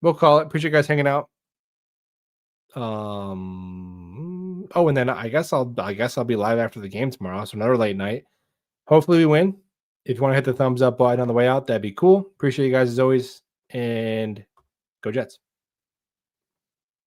S1: we'll call it. Appreciate you guys hanging out. Oh, and then I guess I'll be live after the game tomorrow. So another late night. Hopefully we win. If you want to hit the thumbs up button on the way out, that'd be cool. Appreciate you guys as always. And go Jets.